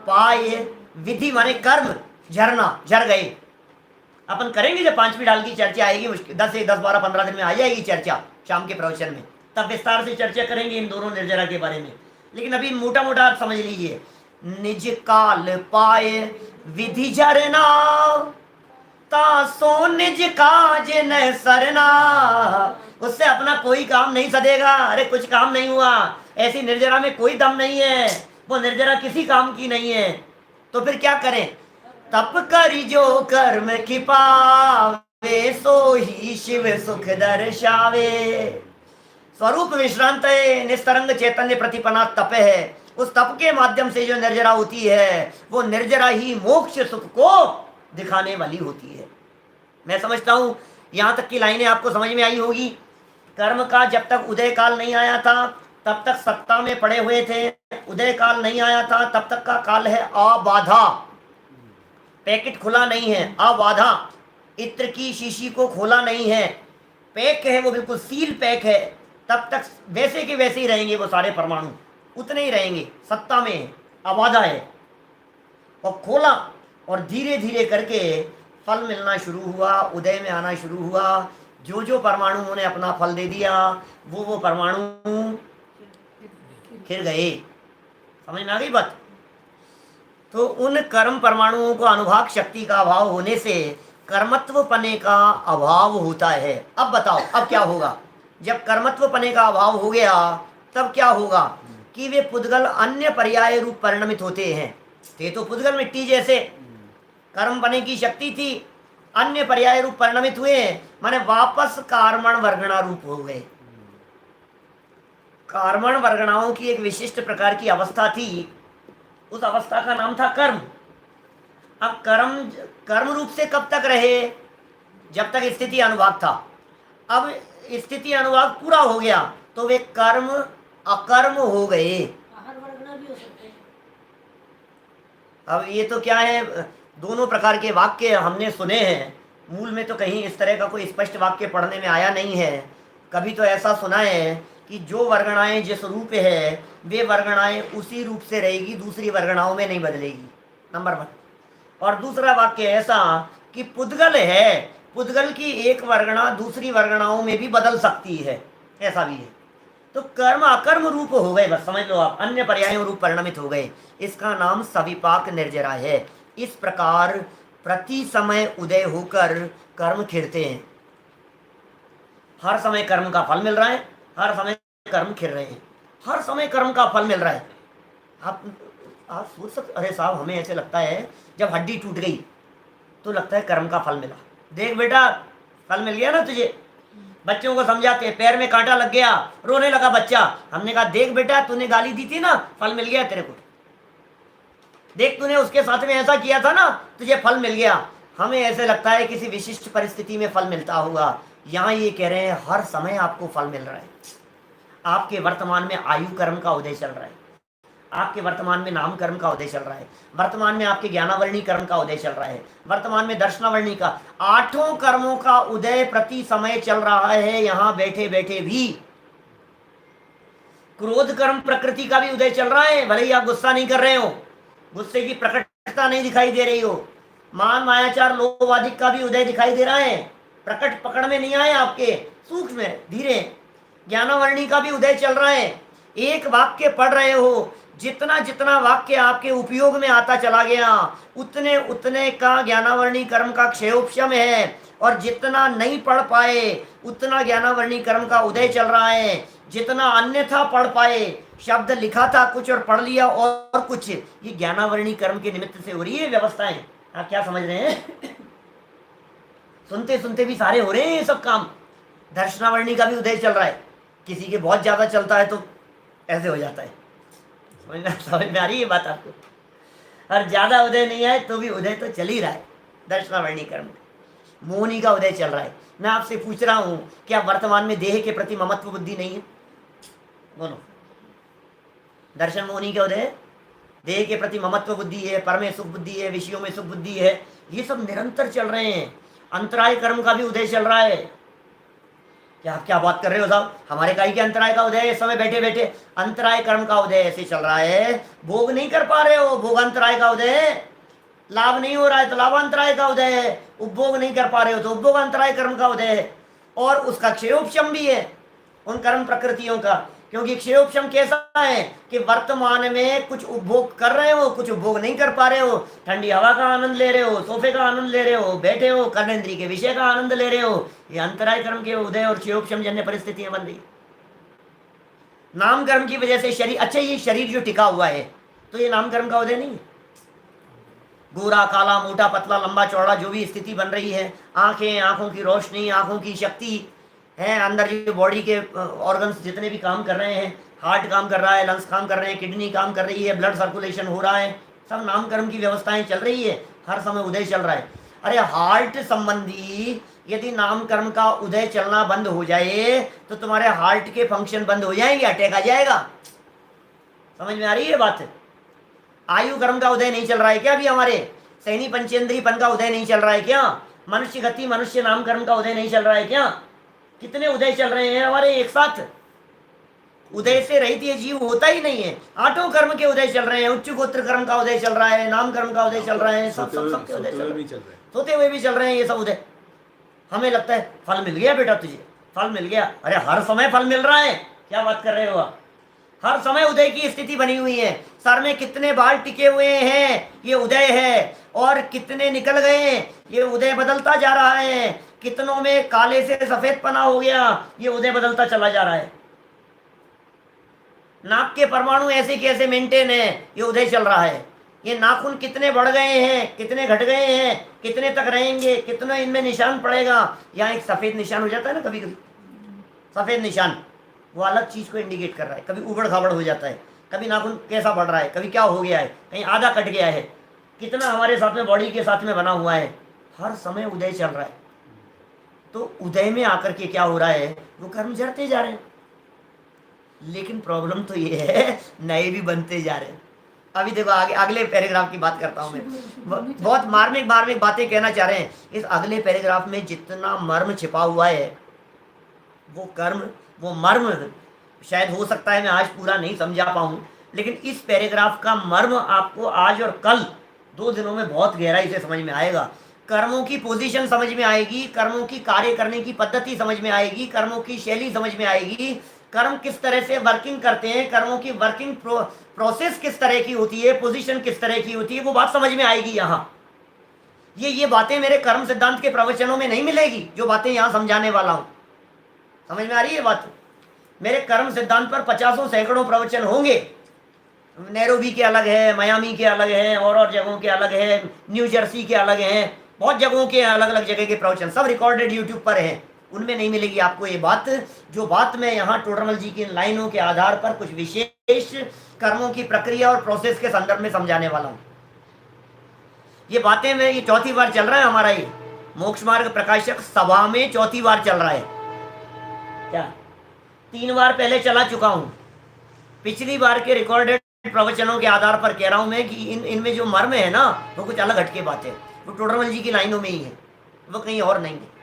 पाए विधि माने कर्म, झरना झर गए। अपन करेंगे जब 5वीं ढाल की चर्चा आएगी, 10-12-15 दिन में आ जाएगी चर्चा शाम के प्रवचन में, तब विस्तार से चर्चा करेंगे इन दोनों निर्जरा के बारे में। लेकिन अभी मोटा मोटा आप समझ लीजिए। निज काल पाए विधि झरना तासो निज काज न सरना। उससे अपना कोई काम नहीं सदेगा। अरे कुछ काम नहीं हुआ, ऐसी निर्जरा में कोई दम नहीं है, वो निर्जरा किसी काम की नहीं है। तो फिर क्या करें? तप करी जो कर्म की पावे सो ही शिव सुख दर्शावे। स्वरूप विश्रांत है, निस्तरंग चैतन्य प्रतिपन्ना तप है। उस तप के माध्यम से जो निर्जरा होती है, वो निर्जरा ही मोक्ष सुख को दिखाने वाली होती है। मैं समझता हूं यहां तक की लाइनें आपको समझ में आई होगी। कर्म का जब तक उदय काल नहीं आया था तब तक सत्ता में पड़े हुए थे, उदय काल नहीं आया था तब तक का काल है अबाधा। पैकेट खुला नहीं है, अबाधा। इत्र की शीशी को खोला नहीं है, पैक है, वो बिल्कुल सील पैक है। तब तक वैसे के वैसे ही रहेंगे वो सारे परमाणु, उतने ही रहेंगे, सत्ता में अबाधा है। और खोला और धीरे धीरे करके फल मिलना शुरू हुआ, उदय में आना शुरू हुआ। जो जो परमाणुओं ने अपना फल दे दिया वो परमाणु खिल गए। समझ में आ गई बात? तो उन कर्म परमाणुओं को अनुभाग शक्ति का अभाव होने से कर्मत्व पने का अभाव होता है। अब बताओ अब क्या होगा? जब कर्मत्व पने का अभाव हो गया तब क्या होगा कि वे पुद्गल अन्य पर्याय रूप परिणमित होते हैं। थे तो पुद्गल मिट्टी जैसे, कर्म पने की शक्ति थी, अन्य पर्याय रूप परिणमित हुए, माने वापस कार्मण वर्गणा रूप हो गए। कार्मण वर्गणाओं की एक विशिष्ट प्रकार की अवस्था थी, उस अवस्था का नाम था कर्म। अब कर्म रूप से कब तक रहे? जब तक स्थिति अनुभाग था। अब स्थिति अनुभाग पूरा हो गया तो वे कर्म अकर्म हो गए। अब ये तो क्या है, दोनों प्रकार के वाक्य हमने सुने हैं, मूल में तो कहीं इस तरह का कोई स्पष्ट वाक्य पढ़ने में आया नहीं है। कभी तो ऐसा सुना है कि जो वर्गणाएं जिस रूप है वे वर्गणाएं उसी रूप से रहेगी, दूसरी वर्गणाओं में नहीं बदलेगी, नंबर 1। और दूसरा वाक्य ऐसा कि पुद्गल है, पुद्गल की एक वर्गणा दूसरी वर्गणाओं में भी बदल सकती है, ऐसा भी है। तो कर्म अकर्म रूप हो गए, बस समझ लो आप, अन्य पर्यायों रूप परिणमित हो गए। इसका नाम सविपाक निर्जरा है। इस प्रकार प्रति समय उदय होकर कर्म खिलते हैं। हर समय कर्म का फल मिल रहा है, हर समय कर्म खिल रहे हैं, हर समय कर्म का फल मिल रहा है। आप सोच सकते, अरे साहब हमें ऐसे लगता है जब हड्डी टूट गई तो लगता है कर्म का फल मिला। देख बेटा फल मिल गया ना तुझे। बच्चों को समझाते हैं, पैर में कांटा लग गया, रोने लगा बच्चा, हमने कहा देख बेटा तूने गाली दी थी ना, फल मिल गया तेरे को। देख तूने उसके साथ में ऐसा किया था ना, तुझे फल मिल गया। हमें ऐसे लगता है किसी विशिष्ट परिस्थिति में फल मिलता होगा। यहाँ ये कह रहे हैं हर समय आपको फल मिल रहा है। आपके वर्तमान में आयु कर्म का उदय चल रहा है, आपके वर्तमान में नाम कर्म का उदय चल रहा है, वर्तमान में आपके ज्ञानावरणी कर्म का उदय चल रहा है, वर्तमान में दर्शनावरणी का, 8 कर्मों का उदय प्रति समय चल रहा है यहाँ बैठे बैठे भी। क्रोध कर्म प्रकृति का भी उदय चल रहा है, भले ही आप गुस्सा नहीं कर रहे हो, गुस्से की प्रकटता नहीं दिखाई दे रही हो। मान मायाचार लोभ आदि का भी उदय दिखाई दे रहा है, प्रकट पकड़ में नहीं आए आपके, सूक्ष्म है, धीरे। ज्ञानावर्णी का भी उदय चल रहा है। एक वाक्य पढ़ रहे हो, जितना जितना वाक्य आपके उपयोग में आता चला गया, उतने उतने का ज्ञानावर्णी कर्म का क्षयोपशम है। और जितना नहीं पढ़ पाए, उतना ज्ञानावर्णी कर्म का उदय चल रहा है। जितना अन्यथा पढ़ पाए, शब्द लिखा था कुछ और पढ़ लिया और कुछ, ये ज्ञानावर्णी कर्म के निमित्त से हो रही है व्यवस्थाएं। आप क्या समझ रहे हैं? सुनते सुनते भी सारे हो रहे हैं ये सब काम। दर्शनावर्णी का भी उदय चल रहा है। किसी के बहुत ज्यादा चलता है तो ऐसे हो जाता है। समझ में आ रही है बात आपको? और ज्यादा उदय नहीं आए तो भी उदय तो चल ही रहा है दर्शनावर्णी कर्म। मोहनी का उदय चल रहा है। मैं आपसे पूछ रहा हूं, क्या वर्तमान में देह के प्रति ममत्व बुद्धि नहीं है? बोलो। दर्शन मोहनी का उदय, देह के प्रति ममत्व बुद्धि है, पर में सुख बुद्धि है, विषयों में सुख बुद्धि है, ये सब निरंतर चल रहे हैं। अंतराय कर्म का भी उदय चल रहा है। क्या आप क्या बात कर रहे हो साहब? हमारे काई के अंतराय का उदय इस समय बैठे बैठे अंतराय कर्म का उदय ऐसे चल रहा है। भोग नहीं कर पा रहे हो, भोगांतराय का उदय। लाभ नहीं हो रहा है तो लाभांतराय का उदय है। उपभोग नहीं कर पा रहे हो तो उपभोगांतराय कर्म का उदय है। और उसका क्षयोपशम भी है उन कर्म प्रकृतियों का। क्योंकि क्षयोपशम कैसा है कि वर्तमान में कुछ उपभोग कर रहे हो, कुछ उपभोग नहीं कर पा रहे हो। ठंडी हवा का आनंद ले रहे हो, सोफे का आनंद ले रहे हो, बैठे हो, कर्मेंद्रिय के विषय का आनंद ले रहे हो। ये अंतराय कर्म के उदय और क्षयोपशम जन्य परिस्थितियां बन रही। नाम कर्म की वजह से शरीर, अच्छा ये शरीर जो टिका हुआ है तो ये नाम कर्म का उदय नहीं है? गोरा काला मोटा पतला लंबा चौड़ा जो भी स्थिति बन रही है, आंखें, आंखों की रोशनी, आंखों की शक्ति है, अंदर जो बॉडी के ऑर्गन्स जितने भी काम कर रहे हैं, हार्ट काम कर रहा है, लंग्स काम कर रहे हैं, किडनी काम कर रही है, ब्लड सर्कुलेशन हो रहा है, सब नाम कर्म की व्यवस्थाएं चल रही है, हर समय उदय चल रहा है। अरे हार्ट संबंधी यदि नाम कर्म का उदय चलना बंद हो जाए तो तुम्हारे हार्ट के फंक्शन बंद हो जाएंगे, अटैक आ जाएगा। समझ में आ रही है बात? आयु कर्म का उदय नहीं चल रहा है क्या? अभी हमारे सैनी पंचेंद्रीयपन का उदय नहीं चल रहा है क्या? मनुष्य गति, मनुष्य नाम कर्म का उदय नहीं चल रहा है क्या? कितने उदय चल रहे हैं हमारे एक साथ। उदय से रहित ये जीव होता ही नहीं है। आठों कर्म के उदय चल रहे हैं, उच्च गोत्र कर्म का उदय चल रहा है, नाम कर्म का उदय चल रहा है, सब के उदय चल रहे हैं, सोते हुए भी चल रहे हैं ये सब उदय। हमें लगता है फल मिल गया बेटा तुझे, फल मिल गया। अरे हर समय फल मिल रहा है, क्या बात कर रहे हो आप? हर समय उदय की स्थिति बनी हुई है। सर में कितने बाल टिके हुए हैं, ये उदय है। और कितने निकल गए, ये उदय बदलता जा रहा है। कितनों में काले से सफेद पना हो गया, ये उदय बदलता चला जा रहा है। नाक के परमाणु ऐसे कैसे मेंटेन है, ये उदय चल रहा है। ये नाखून कितने बढ़ गए हैं, कितने घट गए हैं, कितने तक रहेंगे, कितना इनमें निशान पड़ेगा। यहाँ एक सफेद निशान हो जाता है ना कभी कभी, सफेद निशान, वो अलग चीज को इंडिकेट कर रहा है। कभी उबड़ खाबड़ हो जाता है, कभी नाखून कैसा बढ़ रहा है, कभी क्या हो गया है, कहीं आधा कट गया है। कितना हमारे साथ में बॉडी के साथ में बना हुआ है, हर समय उदय चल रहा है। तो उदय में आकर के क्या हो रहा है, वो कर्म जड़ते जा रहे हैं। लेकिन प्रॉब्लम तो ये है, नए भी बनते जा रहे हैं। अभी देखो आगे अगले पैराग्राफ की बात करता हूं मैं। बहुत मार्मिक बातें कहना चाह रहे हैं। इस अगले पैराग्राफ में जितना मर्म छिपा हुआ है, वो कर्म, वो मर्म शायद हो सकता है मैं आज पूरा नहीं समझा पाऊं, लेकिन इस पैराग्राफ का मर्म आपको आज और कल 2 दिनों में बहुत गहराई से समझ में आएगा। कर्मों की पोजीशन समझ में आएगी, कर्मों की कार्य करने की पद्धति समझ में आएगी, कर्मों की शैली समझ में आएगी, कर्म किस तरह से वर्किंग करते हैं, कर्मों की वर्किंग प्रोसेस किस तरह की होती है, पोजीशन किस तरह की होती है, वो बात समझ में आएगी। यहाँ ये बातें मेरे कर्म सिद्धांत के प्रवचनों में नहीं मिलेगी, जो बातें यहाँ समझाने वाला हूँ। समझ में आ रही है बात? मेरे कर्म सिद्धांत पर 50 सैकड़ों प्रवचन होंगे। नैरोबी के अलग है, मियामी के अलग है, और जगहों के अलग है, न्यू जर्सी के अलग हैं, बहुत जगहों के अलग अलग जगह के प्रवचन सब रिकॉर्डेड यूट्यूब पर हैं। उनमें नहीं मिलेगी आपको ये बात, जो बात मैं यहाँ टोडरमल जी की लाइनों के आधार पर कुछ विशेष कर्मों की प्रक्रिया और प्रोसेस के संदर्भ में समझाने वाला हूँ। ये बातें मैं, ये 4थी बार चल रहा है हमारा ये मोक्ष मार्ग प्रकाशक सभा में, 4थी बार चल रहा है। क्या 3 बार पहले चला चुका हूँ। पिछली बार के रिकॉर्डेड प्रवचनों के आधार पर कह रहा हूं मैं कि इनमें जो मर्म है ना, वो कुछ अलग हटके बात है। वो टोडरमल जी की लाइनों में ही है, वो कहीं और नहीं है।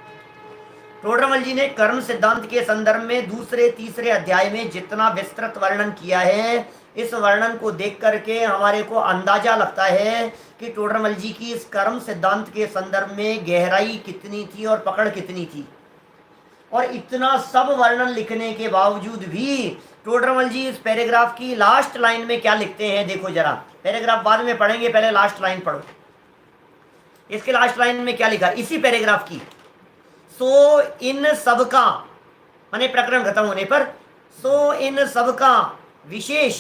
टोडरमल जी ने कर्म सिद्धांत के संदर्भ में दूसरे तीसरे अध्याय में जितना विस्तृत वर्णन किया है, इस वर्णन को देख करके हमारे को अंदाजा लगता है कि टोडरमल जी की इस कर्म सिद्धांत के संदर्भ में गहराई कितनी थी और पकड़ कितनी थी। और इतना सब वर्णन लिखने के बावजूद भी टोडरमल जी इस पैराग्राफ की लास्ट लाइन में क्या लिखते हैं, देखो जरा। पैराग्राफ बाद में पढ़ेंगे, पहले लास्ट लाइन पढ़ो। इसके लास्ट लाइन में क्या लिखा इसी पैराग्राफ की, सो इन सब का, माने प्रकरण खत्म होने पर, सो इन सब का विशेष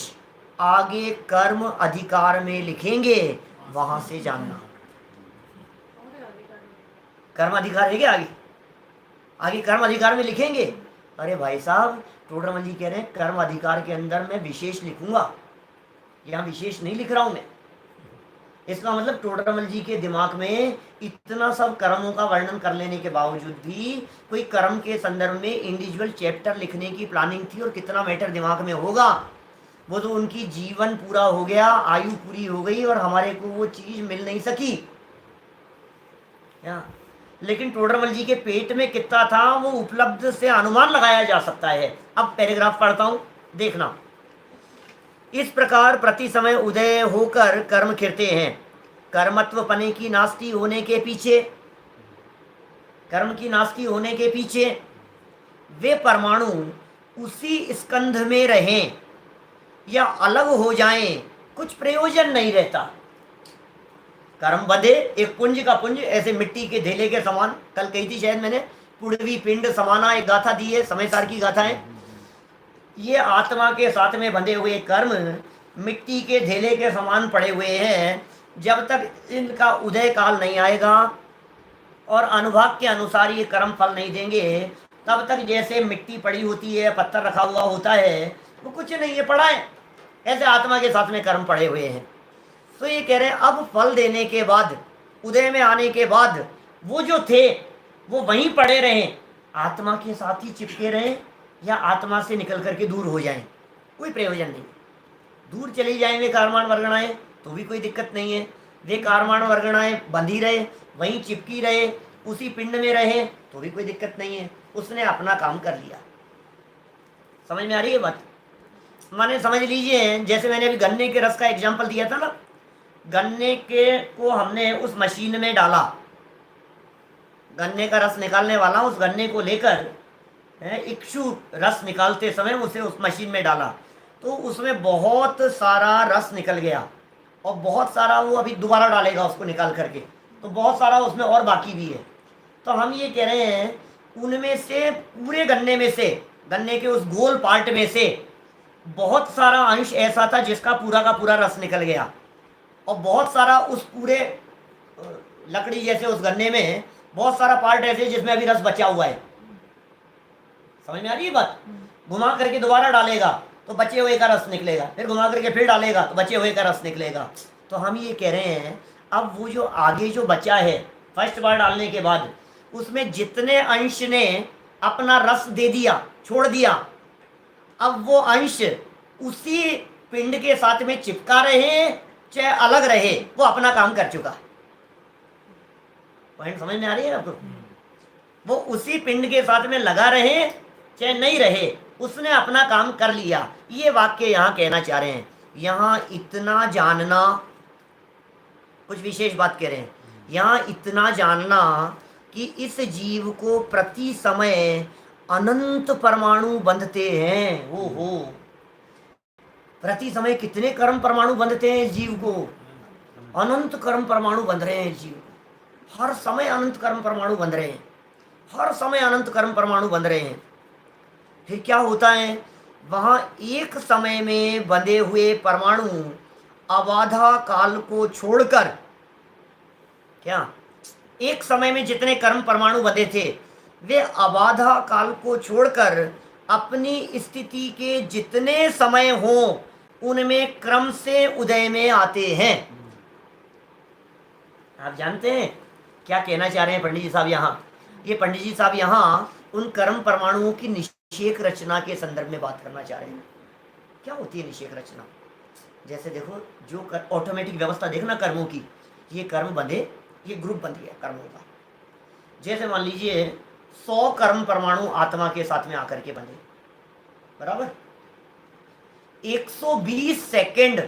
आगे कर्म अधिकार में लिखेंगे, वहां से जानना। कर्म अधिकार है क्या आगे? आगे कर्म अधिकार में लिखेंगे। अरे भाई साहब, टोडरमल जी कह रहे हैं कर्म अधिकार के अंदर मैं विशेष लिखूंगा, यहां विशेष नहीं लिख रहा हूं मैं। इसका मतलब टोडरमल जी के दिमाग में इतना सब कर्मों का वर्णन कर लेने के बावजूद भी कोई कर्म के संदर्भ में इंडिविजुअल चैप्टर लिखने की प्लानिंग थी, और कितना मैटर दिमाग में होगा। वो तो उनकी जीवन पूरा हो गया, आयु पूरी हो गई, और हमारे को वो चीज मिल नहीं सकी। लेकिन टोडरमल जी के पेट में कितना था वो उपलब्ध से अनुमान लगाया जा सकता है। अब पैराग्राफ पढ़ता हूं, देखना। इस प्रकार प्रति समय उदय होकर कर्म खिरते हैं। कर्मत्व पने की नास्ती होने के पीछे, कर्म की नास्ती होने के पीछे वे परमाणु उसी स्कंध में रहें या अलग हो जाएं, कुछ प्रयोजन नहीं रहता। कर्म बंधे, एक पुंज का पुंज ऐसे मिट्टी के ढेले के समान, कल कही थी शायद मैंने, पुड़वी पिंड समाना एक गाथा दी है, समय सार की गाथा है। ये आत्मा के साथ में बंधे हुए कर्म मिट्टी के ढेले के समान पड़े हुए हैं। जब तक इनका उदय काल नहीं आएगा और अनुभाग के अनुसार ये कर्म फल नहीं देंगे, तब तक जैसे मिट्टी पड़ी होती है, पत्थर रखा हुआ होता है, वो कुछ नहीं है, पड़ा है, ऐसे आत्मा के साथ में कर्म पड़े हुए हैं। तो ये कह रहे हैं अब फल देने के बाद, उदय में आने के बाद वो जो थे वो वहीं पड़े रहें, आत्मा के साथ ही चिपके रहें, या आत्मा से निकल करके दूर हो जाएं, कोई प्रयोजन नहीं। दूर चली जाएं वे कारमान वर्गणाएं तो भी कोई दिक्कत नहीं है। वे कारमान वर्गणाएं बंधी रहे, वहीं चिपकी रहे, उसी पिंड में रहे तो भी कोई दिक्कत नहीं है। उसने अपना काम कर लिया। समझ में आ रही है बात? माने समझ लीजिए, जैसे मैंने अभी गन्ने के रस का एग्जाम्पल दिया था ना, गन्ने के को हमने उस मशीन में डाला, गन्ने का रस निकालने वाला उस गन्ने को लेकर इक्षु रस निकालते समय उसे उस मशीन में डाला, तो उसमें बहुत सारा रस निकल गया, और बहुत सारा वो अभी दोबारा डालेगा उसको निकाल करके, तो बहुत सारा उसमें और बाकी भी है। तो हम ये कह रहे हैं उनमें से, पूरे गन्ने में से, गन्ने के उस गोल पार्ट में से बहुत सारा अंश ऐसा था जिसका पूरा का पूरा रस निकल गया, और बहुत सारा उस पूरे लकड़ी जैसे उस गन्ने में बहुत सारा पार्ट ऐसे जिसमें अभी रस बचा हुआ है। समझ में आ रही है बात? घुमा करके दोबारा डालेगा तो बचे हुए का रस निकलेगा, फिर घुमा करके फिर डालेगा तो बचे हुए का रस निकलेगा। तो हम ये कह रहे हैं अब वो जो आगे जो बचा है फर्स्ट बार डालने के बाद, उसमें जितने अंश ने अपना रस दे दिया, छोड़ दिया, अब वो अंश उसी पिंड के साथ में चिपका रहे चाहे अलग रहे, वो अपना काम कर चुका। पॉइंट समझ में आ रही है आपको? वो उसी पिंड के साथ में लगा रहे चाहे नहीं रहे, उसने अपना काम कर लिया। ये वाक्य यहाँ कहना चाह रहे हैं। यहाँ इतना जानना, कुछ विशेष बात कह रहे हैं, यहाँ इतना जानना कि इस जीव को प्रति समय अनंत परमाणु बंधते हैं। हो प्रति समय कितने कर्म परमाणु बंधते हैं इस जीव को? अनंत कर्म परमाणु बंध रहे हैं इस जीव को। हर समय अनंत कर्म परमाणु बंध रहे हैं, हर समय अनंत कर्म परमाणु बंध रहे हैं। फिर क्या होता है, वहां एक समय में बंधे हुए परमाणु अबाधा काल को छोड़कर, क्या एक समय में जितने कर्म परमाणु बंधे थे वे अबाधा काल को छोड़कर अपनी स्थिति के जितने समय हों उनमें क्रम से उदय में आते हैं। आप जानते हैं क्या कहना चाह रहे हैं पंडित जी साहब यहाँ? ये पंडित जी साहब यहाँ उन कर्म परमाणुओं की निषेक रचना के संदर्भ में बात करना चाह रहे हैं। क्या होती है निषेक रचना? जैसे देखो, जो ऑटोमेटिक व्यवस्था देखना कर्मों की, ये कर्म बंधे, ये ग्रुप बंध गया कर्मों का। जैसे मान लीजिए 100 कर्म परमाणु आत्मा के साथ में आकर के बंधे, बराबर। 120 सेकंड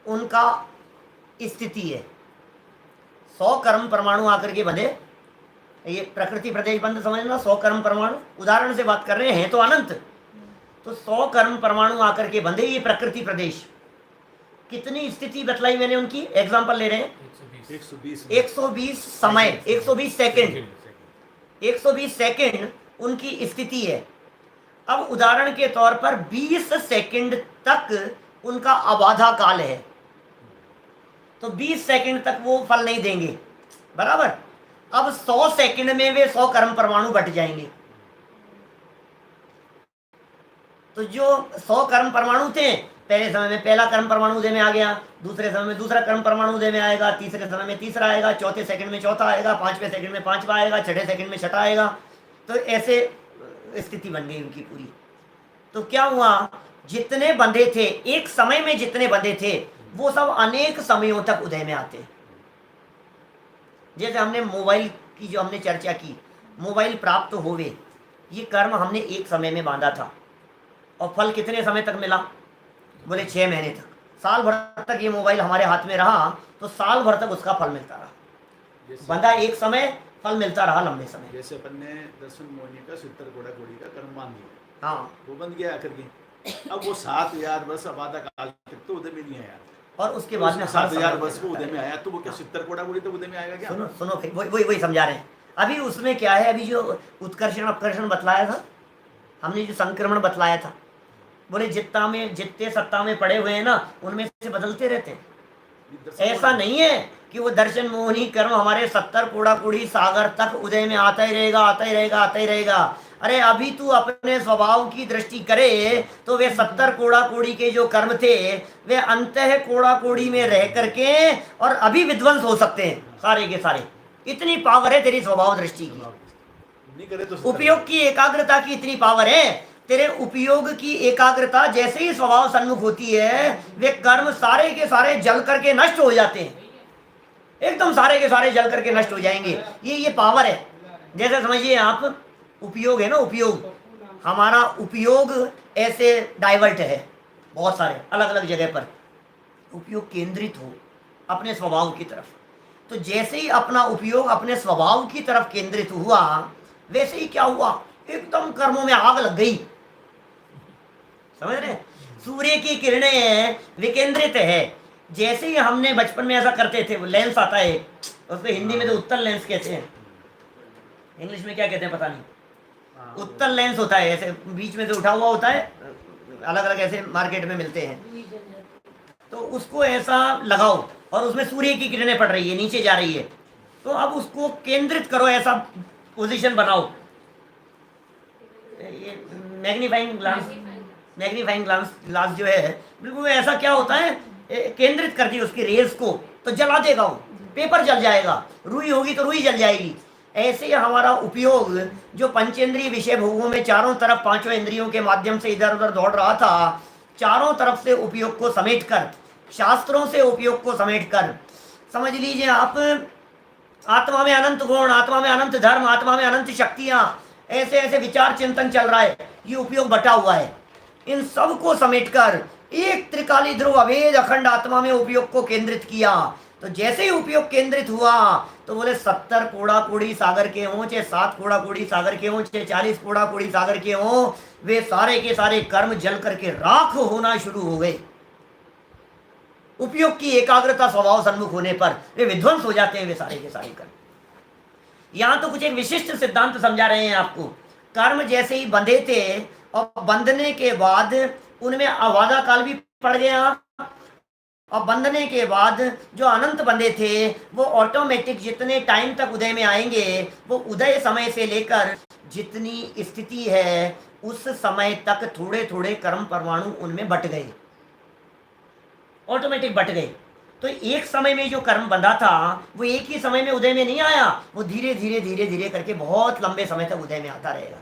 उनका स्थिति है। 100 कर्म परमाणु आकर के बंधे, ये प्रकृति प्रदेश बंध समझना। 100 कर्म परमाणु उदाहरण से बात कर रहे हैं तो अनंत, तो 100 कर्म परमाणु आकर के बंधे ये प्रकृति प्रदेश। कितनी स्थिति बतलाई मैंने उनकी, एग्जांपल ले रहे हैं 120 समय, 120 सेकंड, 120 सेकंड उनकी स्थिति है। अब उदाहरण के तौर पर 20 सेकंड तक उनका अबाधा काल है, तो 20 सेकंड तक वो फल नहीं देंगे, बराबर। अब 100 सेकंड में वे 100 कर्म परमाणु बट जाएंगे। तो जो 100 कर्म परमाणु थे, पहले समय में पहला कर्म परमाणु उदय में आ गया, दूसरे समय में दूसरा कर्म परमाणु उदय में आएगा, तीसरे समय में तीसरा आएगा, चौथे सेकंड में चौथा आएगा, पांचवें सेकंड में पांचवा आएगा, छठे सेकंड में छठा आएगा। तो ऐसे स्थिति बन गई उनकी पूरी। तो क्या हुआ, जितने बंधे थे एक समय में, जितने बंधे थे वो सब अनेक समयों तक उदय में आते। जैसे हमने मोबाइल की जो हमने चर्चा की, मोबाइल प्राप्त होवे, ये कर्म हमने एक समय में बांधा था, और फल कितने समय तक मिला, बोले 6 महीने तक। साल भर तक ये मोबाइल हमारे हाथ में रहा, तो साल भर तक उसका फल मिलता रहा। बंधा एक समय, फल मिलता रहा लंबे समय। जैसे अपन ने दर्शन मोहिनी का 70 घोड़ा घोड़ी का कर्म बांध दिया, हाँ, वो बंध गया आकर के। अब वो 7000 वर्ष आबादा काल तक तो उदय में नहीं आया, और उसके बाद में 7000 वर्ष को उदय में आया, तो वो क्या 70 घोड़ा घोड़ी तो उदय में आएगा क्या? सुनो सुनो, फिर वही समझा रहे हैं। अभी उसमें क्या है, अभी जो उत्कर्षण अपकर्षण बतलाया था हमने, जो संक्रमण बतलाया था, बोले जितने सत्ता में पड़े हुए हैं ना, उनमें से बदलते रहते हैं। ऐसा नहीं है कि वो दर्शन मोहनी कर्म हमारे 70 कोड़ा कोड़ी सागर तक उदय में आता ही रहेगा, आता ही रहेगा, आता ही रहेगा। अरे अभी तू अपने स्वभाव की दृष्टि करे तो वे 70 कोड़ा कोड़ी के जो कर्म थे वे अंतः कोड़ा कोड़ी में रह करके और अभी विध्वंस हो सकते हैं सारे के सारे। इतनी पावर है तेरी स्वभाव दृष्टि की, नहीं करे तो उपयोग की एकाग्रता की इतनी पावर है। तेरे उपयोग की एकाग्रता जैसे ही स्वभाव सन्मुख होती है, वे कर्म सारे के सारे जल करके नष्ट हो जाते हैं, एकदम सारे के सारे जल करके नष्ट हो जाएंगे। ये पावर है। जैसे समझिए आप, उपयोग है ना, उपयोग, हमारा उपयोग ऐसे डाइवर्ट है बहुत सारे अलग अलग जगह पर, उपयोग केंद्रित हो अपने स्वभाव की तरफ। तो जैसे ही अपना उपयोग अपने स्वभाव की तरफ केंद्रित हुआ, वैसे ही क्या हुआ, एकदम कर्मों में आग लग गई। समझ रहे, सूर्य की किरणें विकेंद्रित है। जैसे ही हमने बचपन में ऐसा करते थे, वो लेंस आता है, उसको हिंदी में तो उत्तल लेंस कहते हैं, इंग्लिश में क्या कहते हैं पता नहीं, उत्तल लेंस होता है, ऐसे बीच में से उठा हुआ होता है, अलग अलग ऐसे मार्केट में मिलते हैं। तो उसको ऐसा लगाओ और उसमें सूर्य की किरणें पड़ रही है, नीचे जा रही है, तो अब उसको केंद्रित करो, ऐसा पोजीशन बनाओ। ये मैग्नीफाइंग ग्लास जो है, बिल्कुल ऐसा क्या होता है, केंद्रित कर दी उसकी रेज को, तो जला देगा वो, पेपर जल जाएगा, रुई होगी तो रुई जल जाएगी। ऐसे ही हमारा उपयोग जो पंचेंद्रिय विषय भोगों में चारों तरफ पांचों इंद्रियों के माध्यम से इधर उधर दौड़ रहा था, चारों तरफ से उपयोग को समेटकर, शास्त्रों से उपयोग को समेटकर, समझ लीजिए आप, आत्मा में अनंत गुण, आत्मा में अनंत धर्म, आत्मा में अनंत शक्तियां, ऐसे ऐसे विचार चिंतन चल रहा है, ये उपयोग बटा हुआ है। इन सब को समेटकर एक त्रिकाली ध्रुव अभेद अखंड आत्मा में उपयोग को केंद्रित किया। तो जैसे ही उपयोग केंद्रित हुआ, तो बोले 70 कोड़ा कोड़ी सागर के हों, चाहे 7 कोड़ा कोड़ी सागर के हों, चाहे 40 कोड़ा कोड़ी सागर के हों, वे सारे के सारे कर्म जल करके राख होना शुरू हो गए। उपयोग की एकाग्रता स्वभाव सन्मुख होने पर वे विध्वंस हो जाते हैं, वे सारे के सारे कर्म। यहां तो कुछ एक विशिष्ट सिद्धांत समझा रहे हैं आपको। कर्म जैसे ही बंधे थे और बंधने के बाद उनमें अबाधा काल भी पड़ गया, और बंधने के बाद जो अनंत बंधे थे वो ऑटोमेटिक जितने टाइम तक उदय में आएंगे, वो उदय समय से लेकर जितनी स्थिति है उस समय तक थोड़े थोड़े कर्म परमाणु उनमें बट गए, ऑटोमेटिक बट गए। तो एक समय में जो कर्म बंधा था वो एक ही समय में उदय में नहीं आया, वो धीरे धीरे धीरे धीरे करके बहुत लंबे समय तक उदय में आता रहेगा।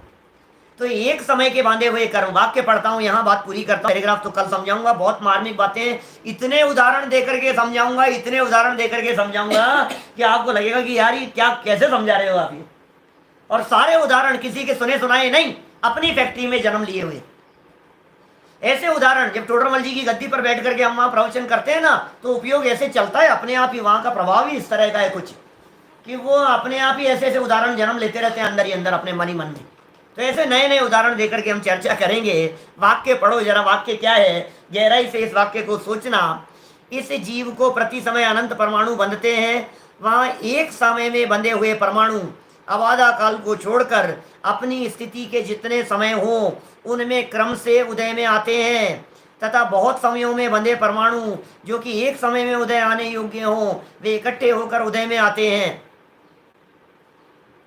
तो एक समय के बांधे हुए कर्म, वाक्य पढ़ता हूं, यहाँ बात पूरी करता हूं, पैराग्राफ तो कल समझाऊंगा, बहुत मार्मिक बातें, इतने उदाहरण देकर के समझाऊंगा, इतने उदाहरण देकर के समझाऊंगा कि आपको लगेगा कि यार ये क्या, कैसे समझा रहे हो आप ये। और सारे उदाहरण किसी के सुने सुनाए नहीं, अपनी फैक्ट्री में जन्म लिए हुए। ऐसे उदाहरण जब टोडरमल जी की गद्दी पर बैठ करके हम वहां प्रवचन करते हैं ना, तो उपयोग ऐसे चलता है, अपने आप ही वहां का प्रभाव ही इस तरह का है कुछ, कि वो अपने आप ही ऐसे ऐसे उदाहरण जन्म लेते रहते हैं अंदर ही अंदर अपने मन ही मन में। तो ऐसे नए नए उदाहरण देकर के हम चर्चा करेंगे। वाक्य पढ़ो जरा, वाक्य क्या है, गहराई से इस वाक्य को सोचना। इस जीव को प्रति समय अनंत परमाणु बंधते हैं, वहां एक समय में बंधे हुए परमाणु अबाधा काल को छोड़कर अपनी स्थिति के जितने समय हो उनमें क्रम से उदय में आते हैं, तथा बहुत समयों में बंधे परमाणु जो कि एक समय में उदय आने योग्य हों वे इकट्ठे होकर उदय में आते हैं।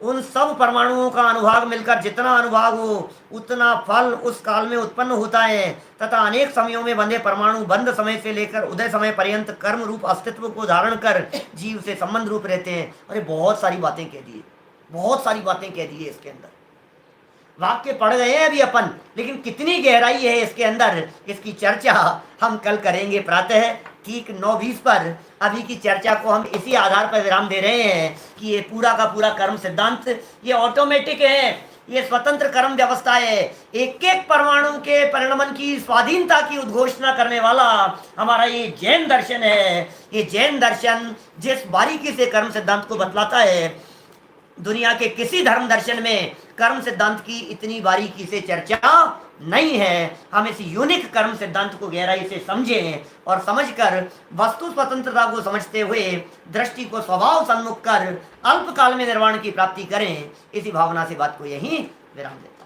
उन सब परमाणुओं का अनुभाग मिलकर जितना अनुभाग हो उतना फल उस काल में उत्पन्न होता है, तथा अनेक समयों में बंधे परमाणु बंध समय से लेकर उदय समय पर्यंत कर्म रूप अस्तित्व को धारण कर जीव से संबंध रूप रहते हैं। अरे बहुत सारी बातें कह दी, बहुत सारी बातें कह दी है इसके अंदर। वाक्य पढ़ गए हैं अभी अपन, लेकिन कितनी गहराई है इसके अंदर, इसकी चर्चा हम कल करेंगे प्रातः ठीक 9:20 पर। अभी की चर्चा को हम इसी आधार पर विराम दे रहे हैं कि ये पूरा का पूरा कर्म सिद्धांत ये ऑटोमेटिक है, ये स्वतंत्र कर्म व्यवस्था है। एक एक परमाणु के परिणमन की स्वाधीनता की उद्घोषणा करने वाला हमारा ये जैन दर्शन है। ये जैन दर्शन जिस बारीकी से कर्म सिद्धांत को बतलाता है, दुनिया के किसी धर्म दर्शन में कर्म सिद्धांत की इतनी बारीकी से चर्चा नहीं है। हम इस यूनिक कर्म सिद्धांत को गहराई से समझें और समझकर वस्तु स्वतंत्रता को समझते हुए दृष्टि को स्वभाव सन्मुख कर अल्प काल में निर्वाण की प्राप्ति करें। इसी भावना से बात को यहीं विराम दें।